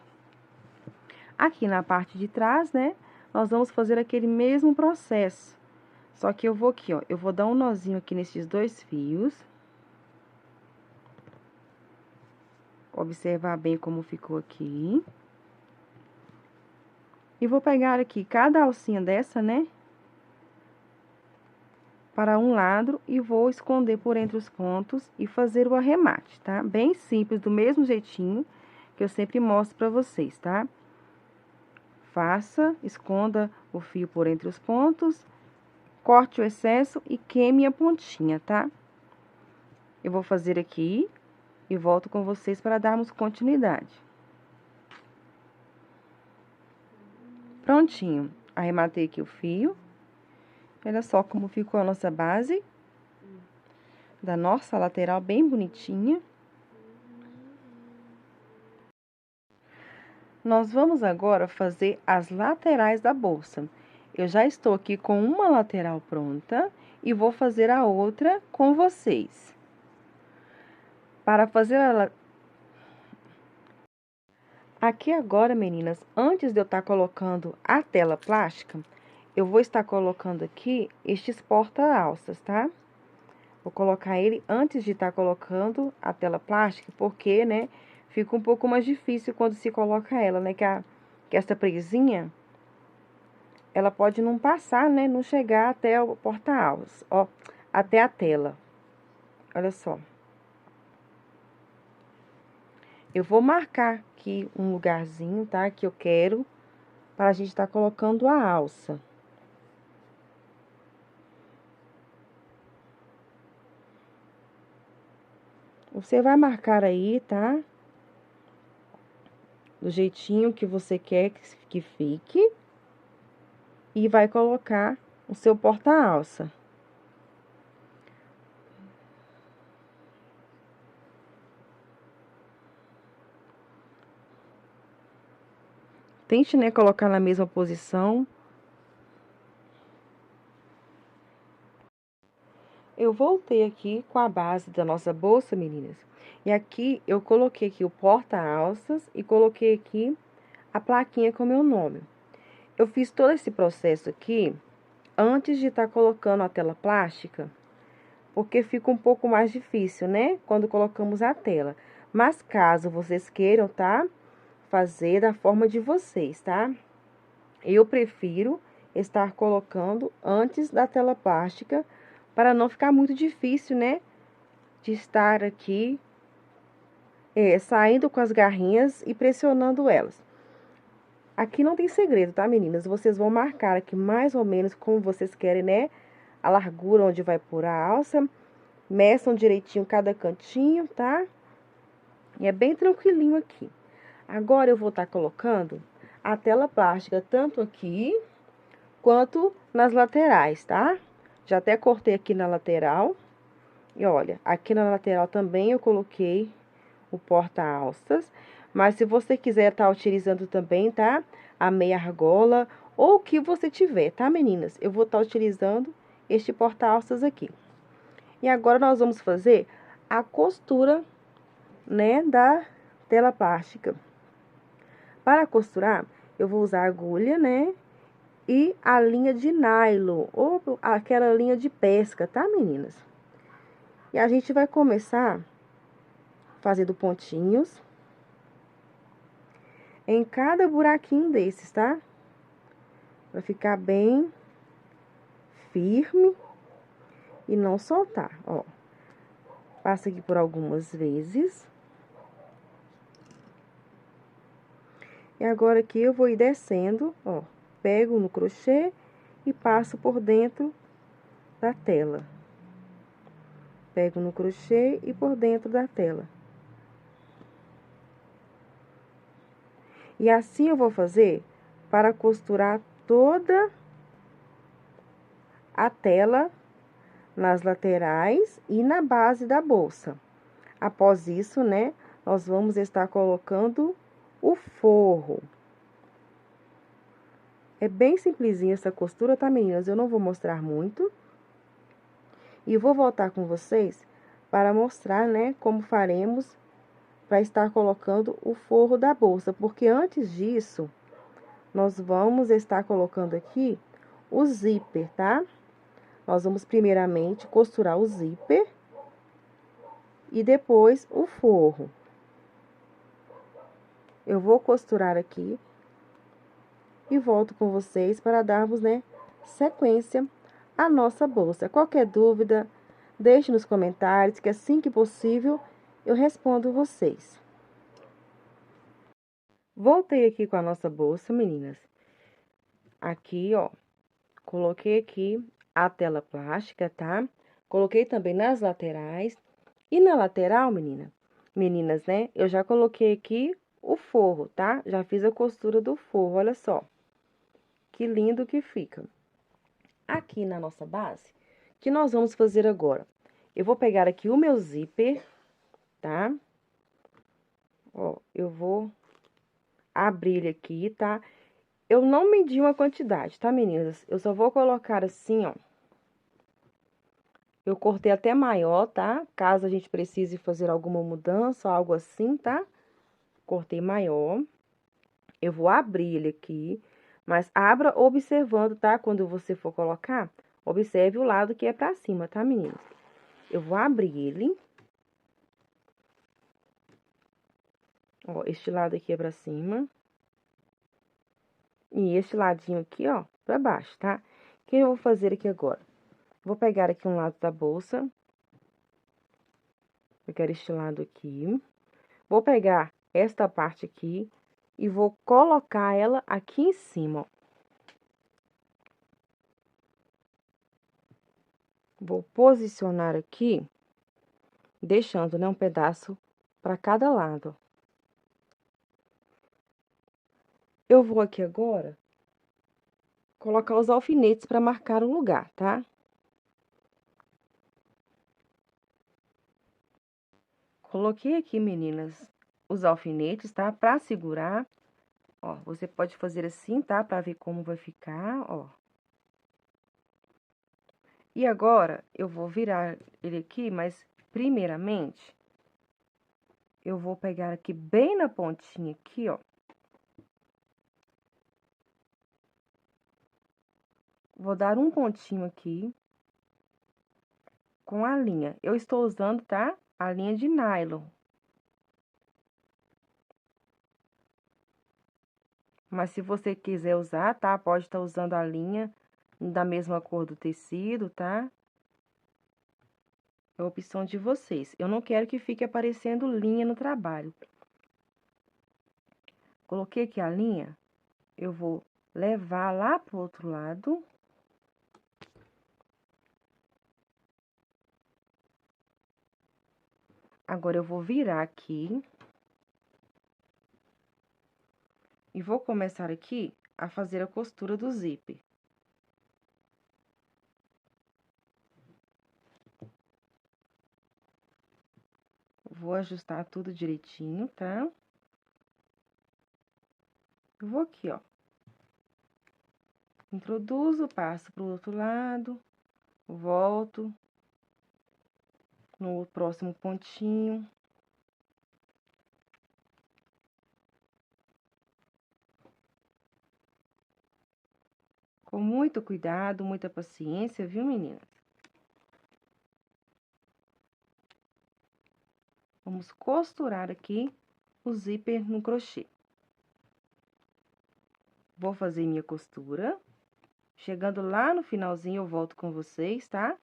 Aqui na parte de trás, né, nós vamos fazer aquele mesmo processo. Só que eu vou aqui, ó, eu vou dar um nozinho aqui nesses dois fios. Observar bem como ficou aqui. E vou pegar aqui cada alcinha dessa, né, para um lado e vou esconder por entre os pontos e fazer o arremate, tá? Bem simples, do mesmo jeitinho que eu sempre mostro pra vocês, tá? Faça, esconda o fio por entre os pontos, corte o excesso e queime a pontinha, tá? Eu vou fazer aqui e volto com vocês para darmos continuidade. Prontinho, arrematei aqui o fio. Olha só como ficou a nossa base da nossa lateral, bem bonitinha. Nós vamos agora fazer as laterais da bolsa. Eu já estou aqui com uma lateral pronta e vou fazer a outra com vocês. Para fazer Aqui agora, meninas, antes de eu estar colocando a tela plástica, eu vou estar colocando aqui estes porta-alças, tá? Vou colocar ele antes de estar colocando a tela plástica, porque, né, fica um pouco mais difícil quando se coloca ela, né, que essa presinha, ela pode não passar, né, não chegar até o porta-alças, ó, até a tela. Olha só. Eu vou marcar aqui um lugarzinho, tá, que eu quero, para a gente estar colocando a alça. Você vai marcar aí, tá? Do jeitinho que você quer que fique. E vai colocar o seu porta-alça. Tente, né, colocar na mesma posição. Eu voltei aqui com a base da nossa bolsa, meninas. E aqui, eu coloquei aqui o porta-alças e coloquei aqui a plaquinha com o meu nome. Eu fiz todo esse processo aqui antes de estar colocando a tela plástica, porque fica um pouco mais difícil, né, quando colocamos a tela. Mas caso vocês queiram, tá, fazer da forma de vocês, tá? Eu prefiro estar colocando antes da tela plástica, para não ficar muito difícil, né, de estar aqui saindo com as garrinhas e pressionando elas. Aqui não tem segredo, tá, meninas? Vocês vão marcar aqui mais ou menos como vocês querem, né, a largura onde vai pôr a alça. Meçam direitinho cada cantinho, tá? E é bem tranquilinho aqui. Agora, eu vou estar colocando a tela plástica tanto aqui quanto nas laterais, tá? Já até cortei aqui na lateral. E olha, aqui na lateral também eu coloquei o porta-alças. Mas se você quiser estar utilizando também, tá? A meia argola ou o que você tiver, tá, meninas? Eu vou estar utilizando este porta-alças aqui. E agora, nós vamos fazer a costura, né, da tela plástica. Para costurar, eu vou usar a agulha, né, e a linha de nylon, ou aquela linha de pesca, tá, meninas? E a gente vai começar fazendo pontinhos em cada buraquinho desses, tá? Pra ficar bem firme e não soltar, ó. Passa aqui por algumas vezes. E agora aqui eu vou ir descendo, ó. Pego no crochê e passo por dentro da tela. Pego no crochê e por dentro da tela. E assim eu vou fazer para costurar toda a tela nas laterais e na base da bolsa. Após isso, né, nós vamos estar colocando o forro. É bem simplesinha essa costura, tá, meninas? Eu não vou mostrar muito. E vou voltar com vocês para mostrar, né, como faremos para estar colocando o forro da bolsa. Porque antes disso, nós vamos estar colocando aqui o zíper, tá? Nós vamos primeiramente costurar o zíper e depois o forro. Eu vou costurar aqui e volto com vocês para darmos, né, sequência à nossa bolsa. Qualquer dúvida, deixe nos comentários, que assim que possível eu respondo vocês. Voltei aqui com a nossa bolsa, meninas. Aqui, ó, coloquei aqui a tela plástica, tá? Coloquei também nas laterais. E na lateral, meninas, né? Eu já coloquei aqui o forro, tá? Já fiz a costura do forro, olha só. Que lindo que fica. Aqui na nossa base, o que nós vamos fazer agora? Eu vou pegar aqui o meu zíper, tá? Ó, eu vou abrir ele aqui, tá? Eu não medi uma quantidade, tá, meninas? Eu só vou colocar assim, ó. Eu cortei até maior, tá? Caso a gente precise fazer alguma mudança, algo assim, tá? Cortei maior. Eu vou abrir ele aqui, mas abra observando, tá? Quando você for colocar, observe o lado que é pra cima, tá, meninas? Eu vou abrir ele. Ó, este lado aqui é pra cima. E este ladinho aqui, ó, pra baixo, tá? O que eu vou fazer aqui agora? Vou pegar aqui um lado da bolsa. Pegar este lado aqui. Vou pegar esta parte aqui e vou colocar ela aqui em cima, ó. Vou posicionar aqui, deixando, né, um pedaço para cada lado. Eu vou aqui agora colocar os alfinetes para marcar o lugar, tá? Coloquei aqui, meninas, os alfinetes, tá? Para segurar. Ó, você pode fazer assim, tá? Para ver como vai ficar, ó. E agora, eu vou virar ele aqui, mas primeiramente, eu vou pegar aqui bem na pontinha aqui, ó. Vou dar um pontinho aqui com a linha. Eu estou usando, tá? A linha de nylon. Mas se você quiser usar, tá? Pode estar usando a linha da mesma cor do tecido, tá? É a opção de vocês. Eu não quero que fique aparecendo linha no trabalho. Coloquei aqui a linha, eu vou levar lá pro outro lado. Agora, eu vou virar aqui. E vou começar aqui a fazer a costura do zíper. Vou ajustar tudo direitinho, tá? Eu vou aqui, ó. Introduzo, passo pro outro lado, volto no próximo pontinho. Com muito cuidado, muita paciência, viu, meninas? Vamos costurar aqui o zíper no crochê. Vou fazer minha costura. Chegando lá no finalzinho, eu volto com vocês, tá?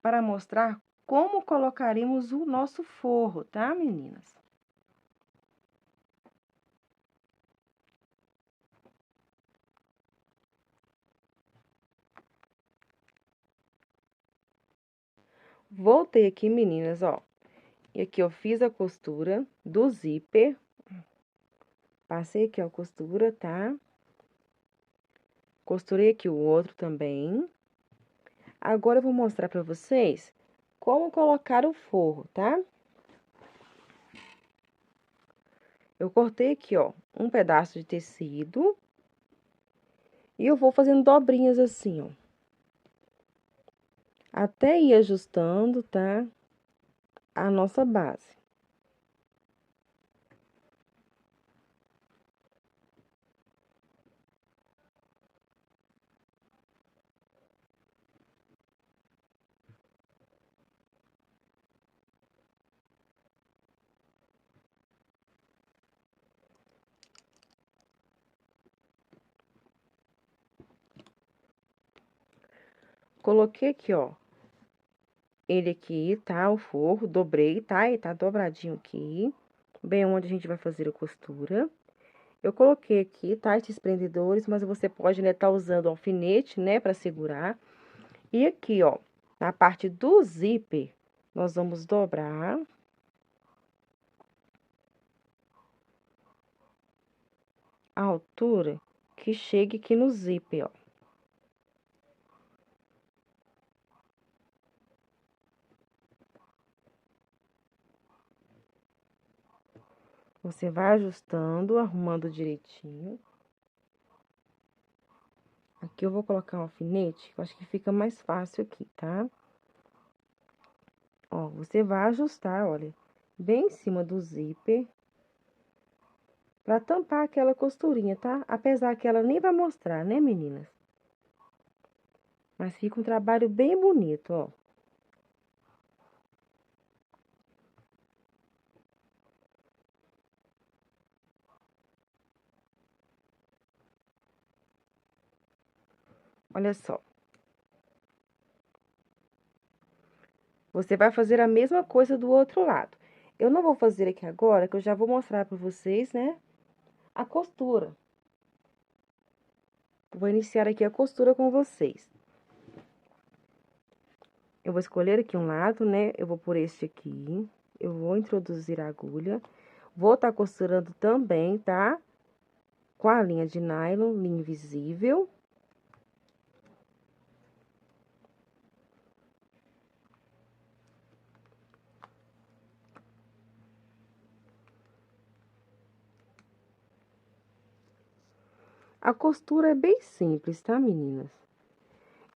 Para mostrar como colocaremos o nosso forro, tá, meninas? Voltei aqui, meninas, ó. E aqui eu fiz a costura do zíper. Passei aqui a costura, tá? Costurei aqui o outro também. Agora, eu vou mostrar pra vocês como colocar o forro, tá? Eu cortei aqui, ó, um pedaço de tecido. E eu vou fazendo dobrinhas assim, ó. até ir ajustando, tá? A nossa base. Coloquei aqui, ó, ele aqui, tá? O forro, dobrei, tá? E tá dobradinho aqui, bem onde a gente vai fazer a costura. Eu coloquei aqui, tá? Esses prendedores, mas você pode, né, tá usando alfinete, né, pra segurar. E aqui, ó, na parte do zíper, nós vamos dobrar. A altura que chegue aqui no zíper, ó. Você vai ajustando, arrumando direitinho. Aqui eu vou colocar um alfinete, que eu acho que fica mais fácil aqui, tá? Ó, você vai ajustar, olha, bem em cima do zíper, pra tampar aquela costurinha, tá? Apesar que ela nem vai mostrar, né, meninas? Mas fica um trabalho bem bonito, ó. Olha só. Você vai fazer a mesma coisa do outro lado. Eu não vou fazer aqui agora, que eu já vou mostrar pra vocês, né, a costura. Vou iniciar aqui a costura com vocês. Eu vou escolher aqui um lado, né, eu vou por este aqui. Eu vou introduzir a agulha. Vou tá costurando também, tá? Com a linha de nylon, linha invisível. A costura é bem simples, tá, meninas?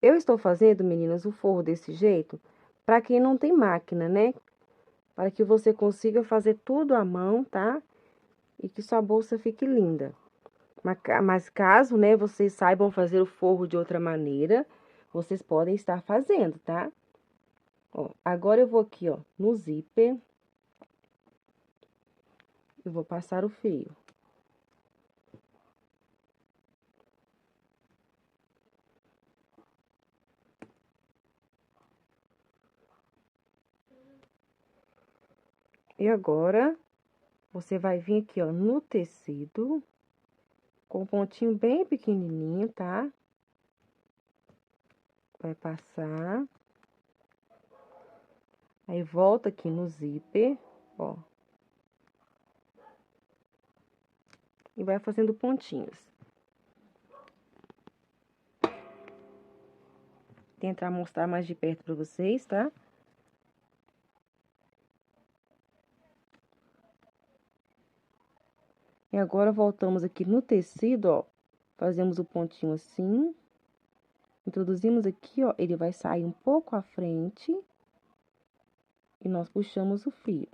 Eu estou fazendo, meninas, o forro desse jeito, para quem não tem máquina, né? Para que você consiga fazer tudo à mão, tá? E que sua bolsa fique linda. Mas caso, né, vocês saibam fazer o forro de outra maneira, vocês podem estar fazendo, tá? Ó, agora eu vou aqui, ó, no zíper. Eu vou passar o fio. E agora, você vai vir aqui, ó, no tecido, com um pontinho bem pequenininho, tá? Vai passar. Aí, volta aqui no zíper, ó. E vai fazendo pontinhos. Tentar mostrar mais de perto pra vocês, tá? E agora, voltamos aqui no tecido, ó. Fazemos o pontinho assim. Introduzimos aqui, ó. Ele vai sair um pouco à frente. E nós puxamos o fio.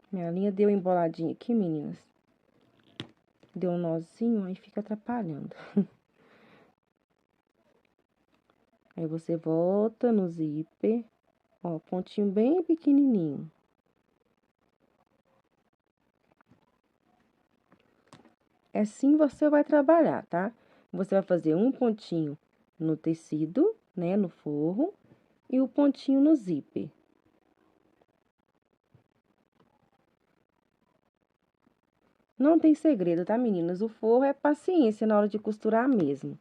Minha linha deu emboladinha aqui, meninas. Deu um nozinho, aí fica atrapalhando. Aí, você volta no zíper. Ó, pontinho bem pequenininho. Assim você vai trabalhar, tá? Você vai fazer um pontinho no tecido, né, no forro, e o pontinho no zíper. Não tem segredo, tá, meninas? O forro é paciência na hora de costurar mesmo.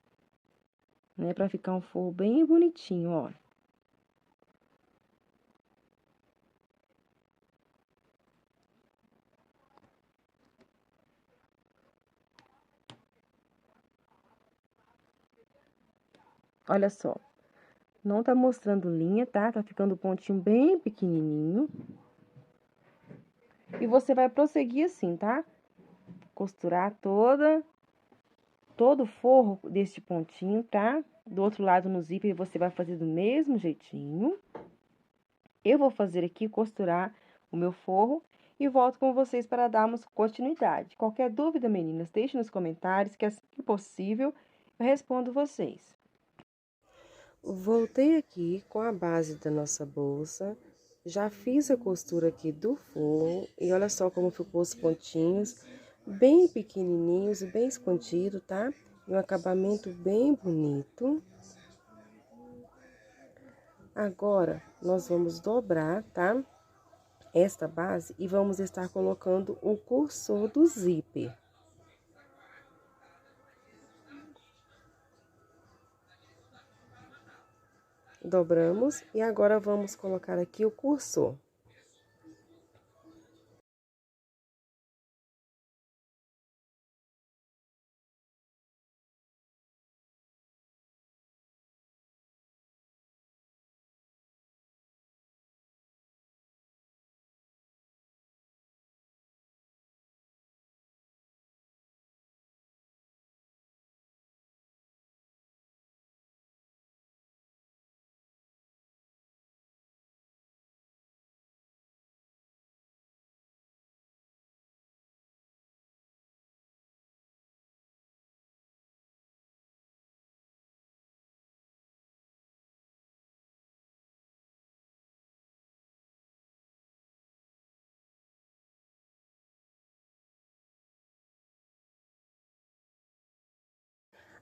Né, pra ficar um forro bem bonitinho, ó. Olha só. Não tá mostrando linha, tá? Tá ficando o pontinho bem pequenininho. E você vai prosseguir assim, tá? Costurar todo o forro deste pontinho, tá? Do outro lado, no zíper, você vai fazer do mesmo jeitinho. Eu vou fazer aqui, costurar o meu forro e volto com vocês para darmos continuidade. Qualquer dúvida, meninas, deixe nos comentários, que assim que possível eu respondo vocês. Voltei aqui com a base da nossa bolsa, já fiz a costura aqui do forro e olha só como ficou os pontinhos, bem pequenininhos e bem escondido, tá? E um acabamento bem bonito. Agora, nós vamos dobrar, tá? Esta base e vamos estar colocando o cursor do zíper. Dobramos e agora vamos colocar aqui o cursor.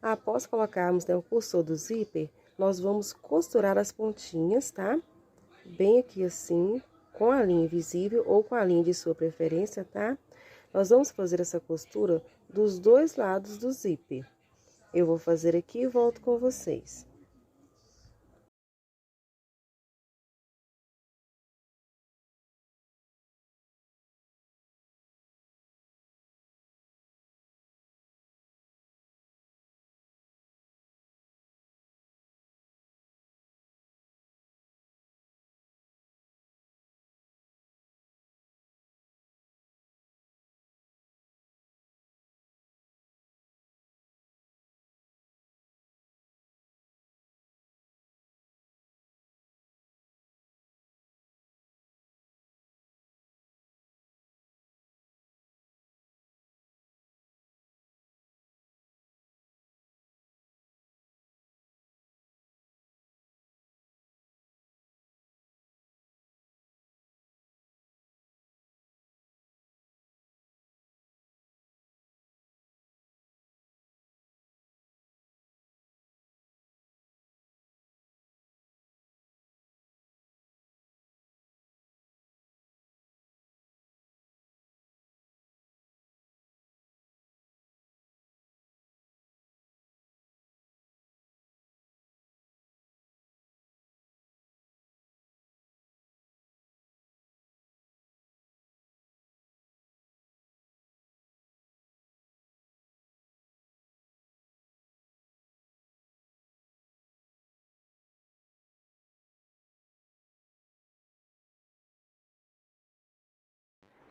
Após colocarmos, né, o cursor do zíper, nós vamos costurar as pontinhas, tá? Bem aqui assim, com a linha invisível ou com a linha de sua preferência, tá? Nós vamos fazer essa costura dos dois lados do zíper. Eu vou fazer aqui e volto com vocês.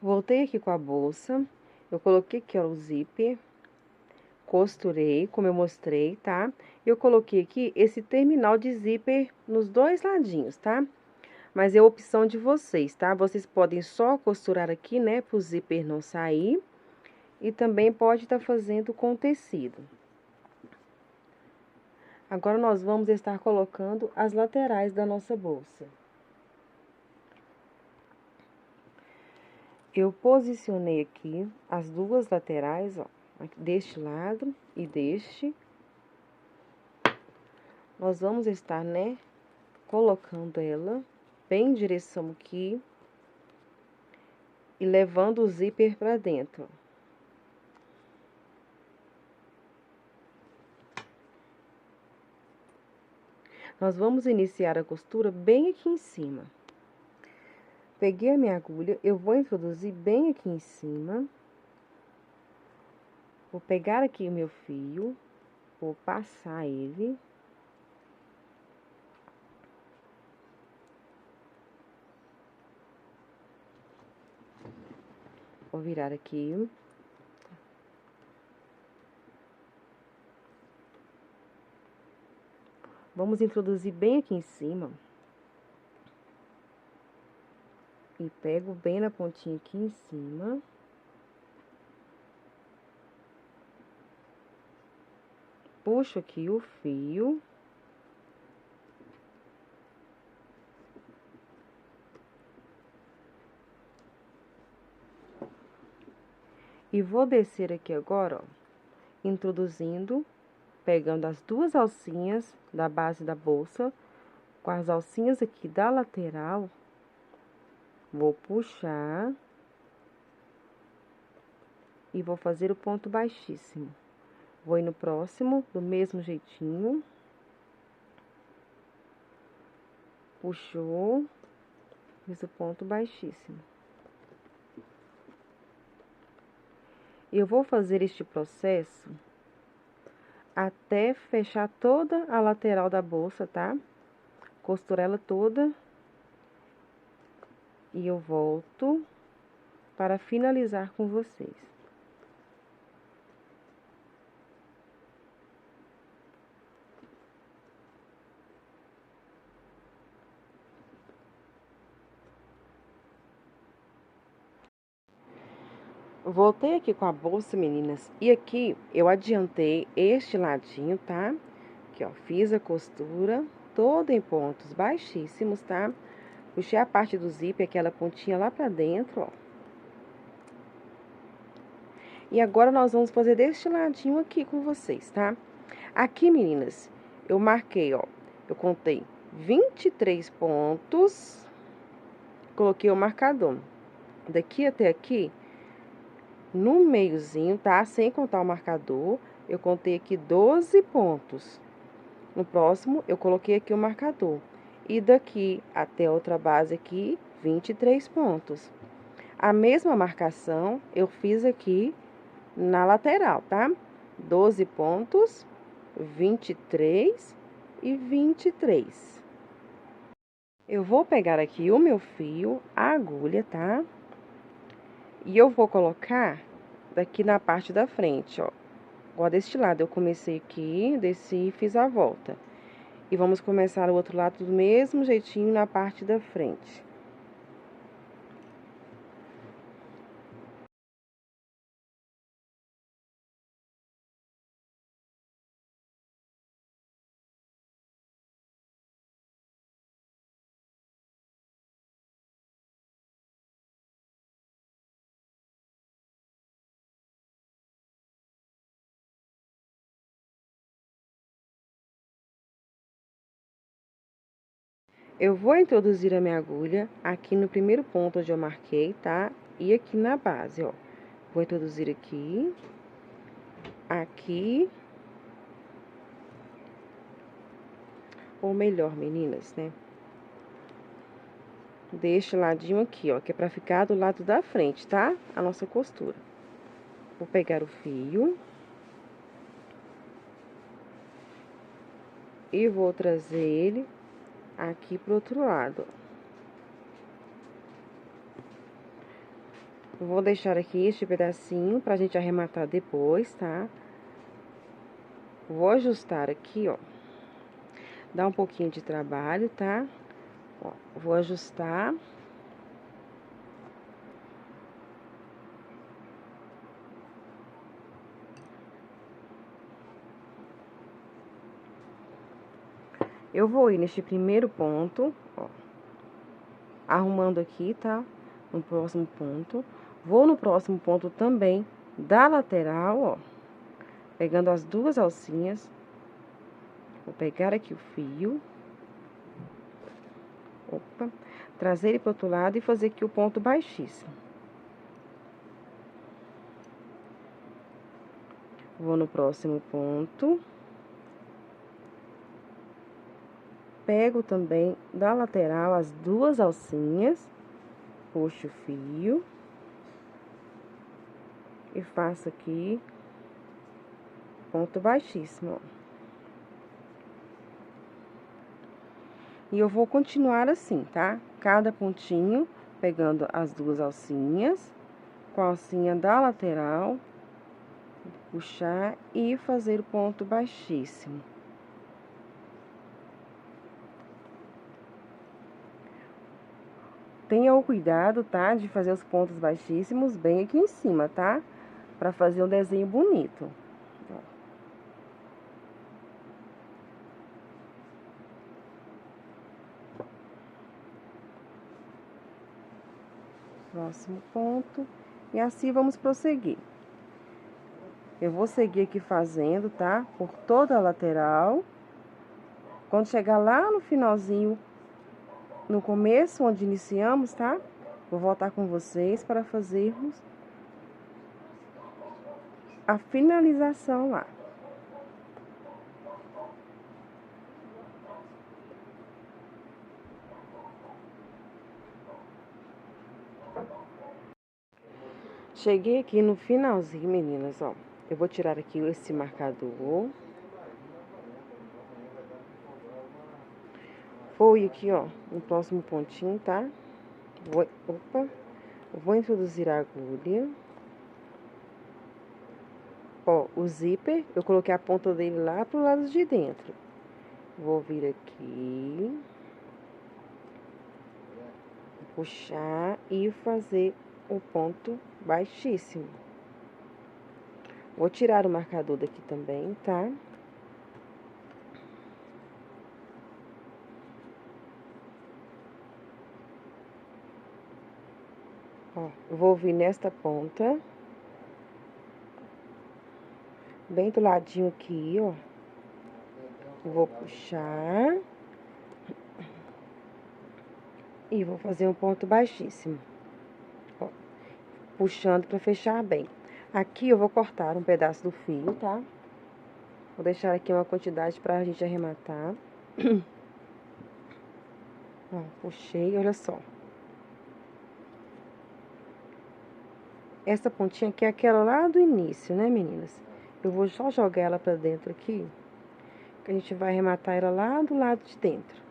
Voltei aqui com a bolsa, eu coloquei aqui, ó, o zíper, costurei, como eu mostrei, tá? Eu coloquei aqui esse terminal de zíper nos dois ladinhos, tá? Mas é opção de vocês, tá? Vocês podem só costurar aqui, né, pro zíper não sair. E também pode estar fazendo com tecido. Agora, nós vamos estar colocando as laterais da nossa bolsa. Eu posicionei aqui as duas laterais, ó, deste lado e deste. Nós vamos estar, né, colocando ela bem em direção aqui e levando o zíper pra dentro. Nós vamos iniciar a costura bem aqui em cima. Peguei a minha agulha, eu vou introduzir bem aqui em cima. Vou pegar aqui o meu fio, vou passar ele. Vou virar aqui. Vamos introduzir bem aqui em cima. E pego bem na pontinha aqui em cima. Puxo aqui o fio. E vou descer aqui agora, ó, introduzindo, pegando as duas alcinhas da base da bolsa, com as alcinhas aqui da lateral, vou puxar e vou fazer o ponto baixíssimo. Vou ir no próximo, do mesmo jeitinho. Puxou, fiz o ponto baixíssimo. Eu vou fazer este processo até fechar toda a lateral da bolsa, tá? Costurar ela toda. E eu volto para finalizar com vocês. Voltei aqui com a bolsa, meninas, e aqui eu adiantei este ladinho, tá? Aqui, ó, fiz a costura toda em pontos baixíssimos, tá? Puxei a parte do zíper, aquela pontinha lá pra dentro, ó. E agora nós vamos fazer deste ladinho aqui com vocês, tá? Aqui, meninas, eu marquei, ó, eu contei 23 pontos, coloquei o marcador. Daqui até aqui, no meiozinho, tá? Sem contar o marcador, eu contei aqui 12 pontos. No próximo, eu coloquei aqui o marcador. E daqui até a outra base aqui, 23 pontos. A mesma marcação eu fiz aqui na lateral, tá? 12 pontos, 23 e 23. Eu vou pegar aqui o meu fio, a agulha, tá? E eu vou colocar daqui na parte da frente, ó. Igual deste lado, eu comecei aqui, desci e fiz a volta. E vamos começar o outro lado do mesmo jeitinho na parte da frente. Eu vou introduzir a minha agulha aqui no primeiro ponto onde eu marquei, tá? E aqui na base, ó. Vou introduzir aqui, aqui. Ou melhor, meninas, né? Deste ladinho aqui, ó, que é pra ficar do lado da frente, tá? A nossa costura. Vou pegar o fio. E vou trazer ele aqui pro outro lado. Vou deixar aqui este pedacinho pra gente arrematar depois, tá? Vou ajustar aqui, ó. Dá um pouquinho de trabalho, tá? Ó, vou ajustar. Eu vou ir neste primeiro ponto, ó, arrumando aqui, tá? No próximo ponto. Vou no próximo ponto também da lateral, ó, pegando as duas alcinhas. Vou pegar aqui o fio. Opa, trazer ele pro outro lado e fazer aqui o ponto baixíssimo. Vou no próximo ponto. Pego também da lateral as duas alcinhas, puxo o fio e faço aqui ponto baixíssimo, ó. E eu vou continuar assim, tá? Cada pontinho pegando as duas alcinhas, com a alcinha da lateral, puxar e fazer o ponto baixíssimo. Tenha o cuidado, tá? De fazer os pontos baixíssimos bem aqui em cima, tá? Pra fazer um desenho bonito. Próximo ponto. E assim vamos prosseguir. Eu vou seguir aqui fazendo, tá? Por toda a lateral. Quando chegar lá no finalzinho, no começo, onde iniciamos, tá? Vou voltar com vocês para fazermos a finalização lá. Cheguei aqui no finalzinho, meninas, ó. Eu vou tirar aqui esse marcador. Vou ir aqui, ó, no próximo pontinho, tá? Vou introduzir a agulha. Ó, o zíper, eu coloquei a ponta dele lá pro lado de dentro. Vou vir aqui. Puxar e fazer o ponto baixíssimo. Vou tirar o marcador daqui também, tá? Ó, eu vou vir nesta ponta. Bem do ladinho aqui, ó. Vou puxar. E vou fazer um ponto baixíssimo. Ó, puxando pra fechar bem. Aqui eu vou cortar um pedaço do fio, tá? Vou deixar aqui uma quantidade pra gente arrematar. Ó, puxei, olha só. Essa pontinha aqui é aquela lá do início, né, meninas? Eu vou só jogar ela pra dentro aqui, que a gente vai arrematar ela lá do lado de dentro.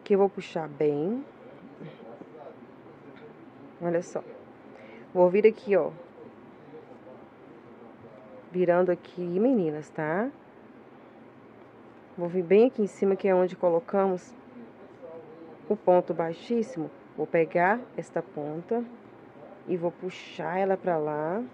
Aqui eu vou puxar bem. Olha só. Vou vir aqui, ó. Virando aqui, meninas, tá? Vou vir bem aqui em cima, que é onde colocamos o ponto baixíssimo. Vou pegar esta ponta e vou puxar ela pra lá.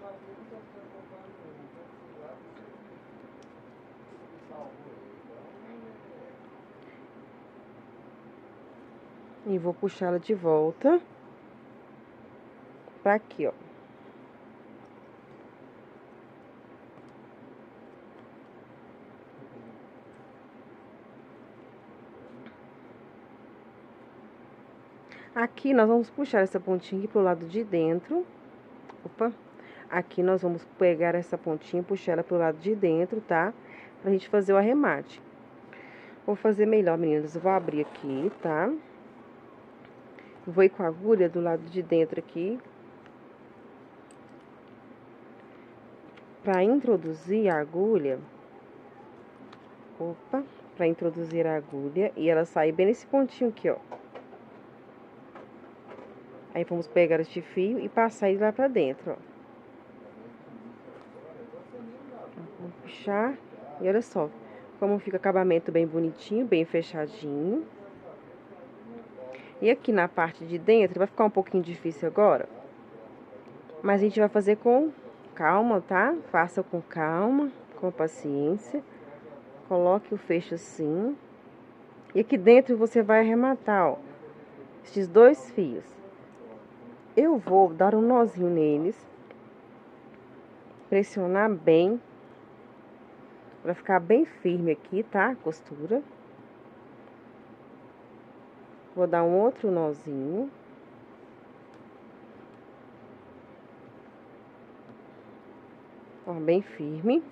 E vou puxar ela de volta pra aqui, ó. Aqui nós vamos puxar essa pontinha aqui pro lado de dentro. Opa! Aqui nós vamos pegar essa pontinha e puxar ela pro lado de dentro, tá? Pra gente fazer o arremate. Vou fazer melhor, meninas. Eu vou abrir aqui, tá? Vou ir com a agulha do lado de dentro aqui. Pra introduzir a agulha. Opa! Pra introduzir a agulha. E ela sai bem nesse pontinho aqui, ó. Aí, vamos pegar este fio e passar ele lá pra dentro, ó. Vou puxar. E olha só, como fica o acabamento bem bonitinho, bem fechadinho. E aqui na parte de dentro, vai ficar um pouquinho difícil agora. Mas a gente vai fazer com calma, tá? Faça com calma, com paciência. Coloque o fecho assim. E aqui dentro você vai arrematar, ó, esses dois fios. Eu vou dar um nozinho neles. Pressionar bem. Pra ficar bem firme aqui, tá? A costura. Vou dar um outro nozinho. Ó, bem firme.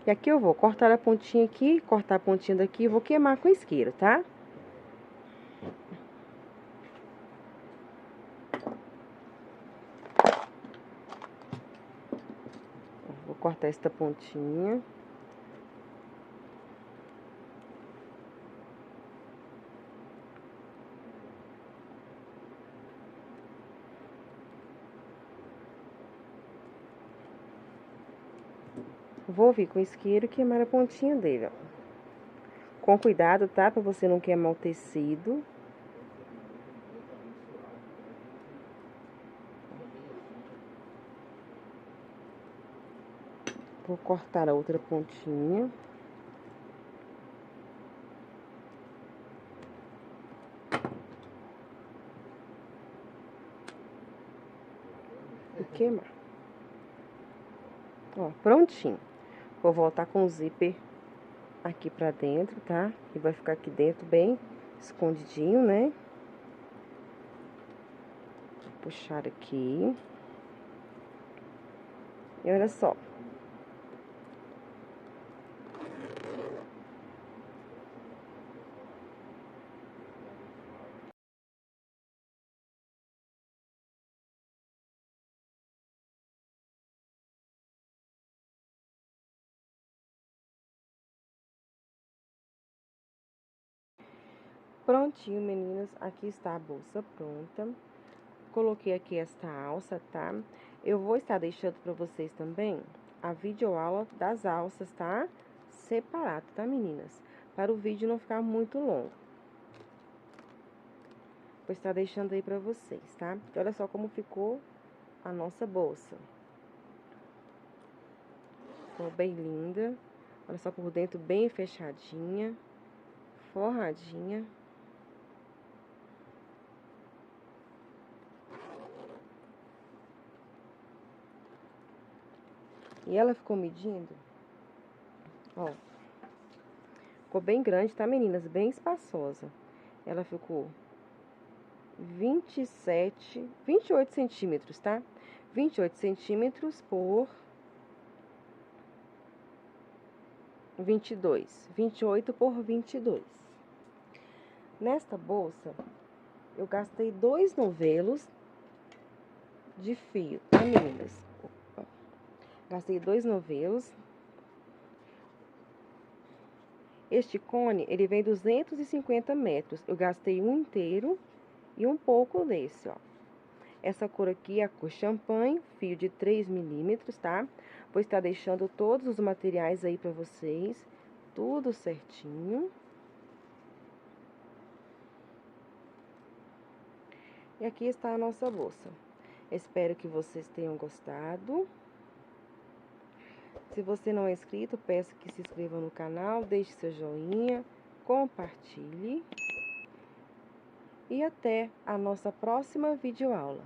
E aqui eu vou cortar a pontinha aqui, cortar a pontinha daqui e vou queimar com isqueiro, tá? Vou cortar esta pontinha. Vou vir com o isqueiro e queimar a pontinha dele, ó. Com cuidado, tá? Pra você não queimar o tecido. Vou cortar a outra pontinha. E queimar. Ó, prontinho. Vou voltar com o zíper aqui pra dentro, tá? E vai ficar aqui dentro bem escondidinho, né? Vou puxar aqui. E olha só. Prontinho, meninas, aqui está a bolsa pronta. Coloquei aqui esta alça, tá? Eu vou estar deixando pra vocês também a videoaula das alças, tá? Separado, tá, meninas? Para o vídeo não ficar muito longo. Vou estar deixando aí pra vocês, tá? E olha só como ficou a nossa bolsa. Ficou bem linda. Olha só por dentro bem fechadinha, forradinha. E ela ficou medindo, ó, ficou bem grande, tá, meninas? Bem espaçosa. Ela ficou 28 centímetros, tá? 28 centímetros por 22. 28 por 22. Nesta bolsa, eu gastei 2 novelos de fio, tá, meninas? Opa. Gastei 2 novelos. Este cone, ele vem 250 metros. Eu gastei um inteiro e um pouco desse, ó. Essa cor aqui é a cor champanhe, fio de 3 milímetros, tá? Vou estar deixando todos os materiais aí pra vocês, tudo certinho. E aqui está a nossa bolsa. Espero que vocês tenham gostado. Se você não é inscrito, peço que se inscreva no canal, deixe seu joinha, compartilhe. E até a nossa próxima videoaula.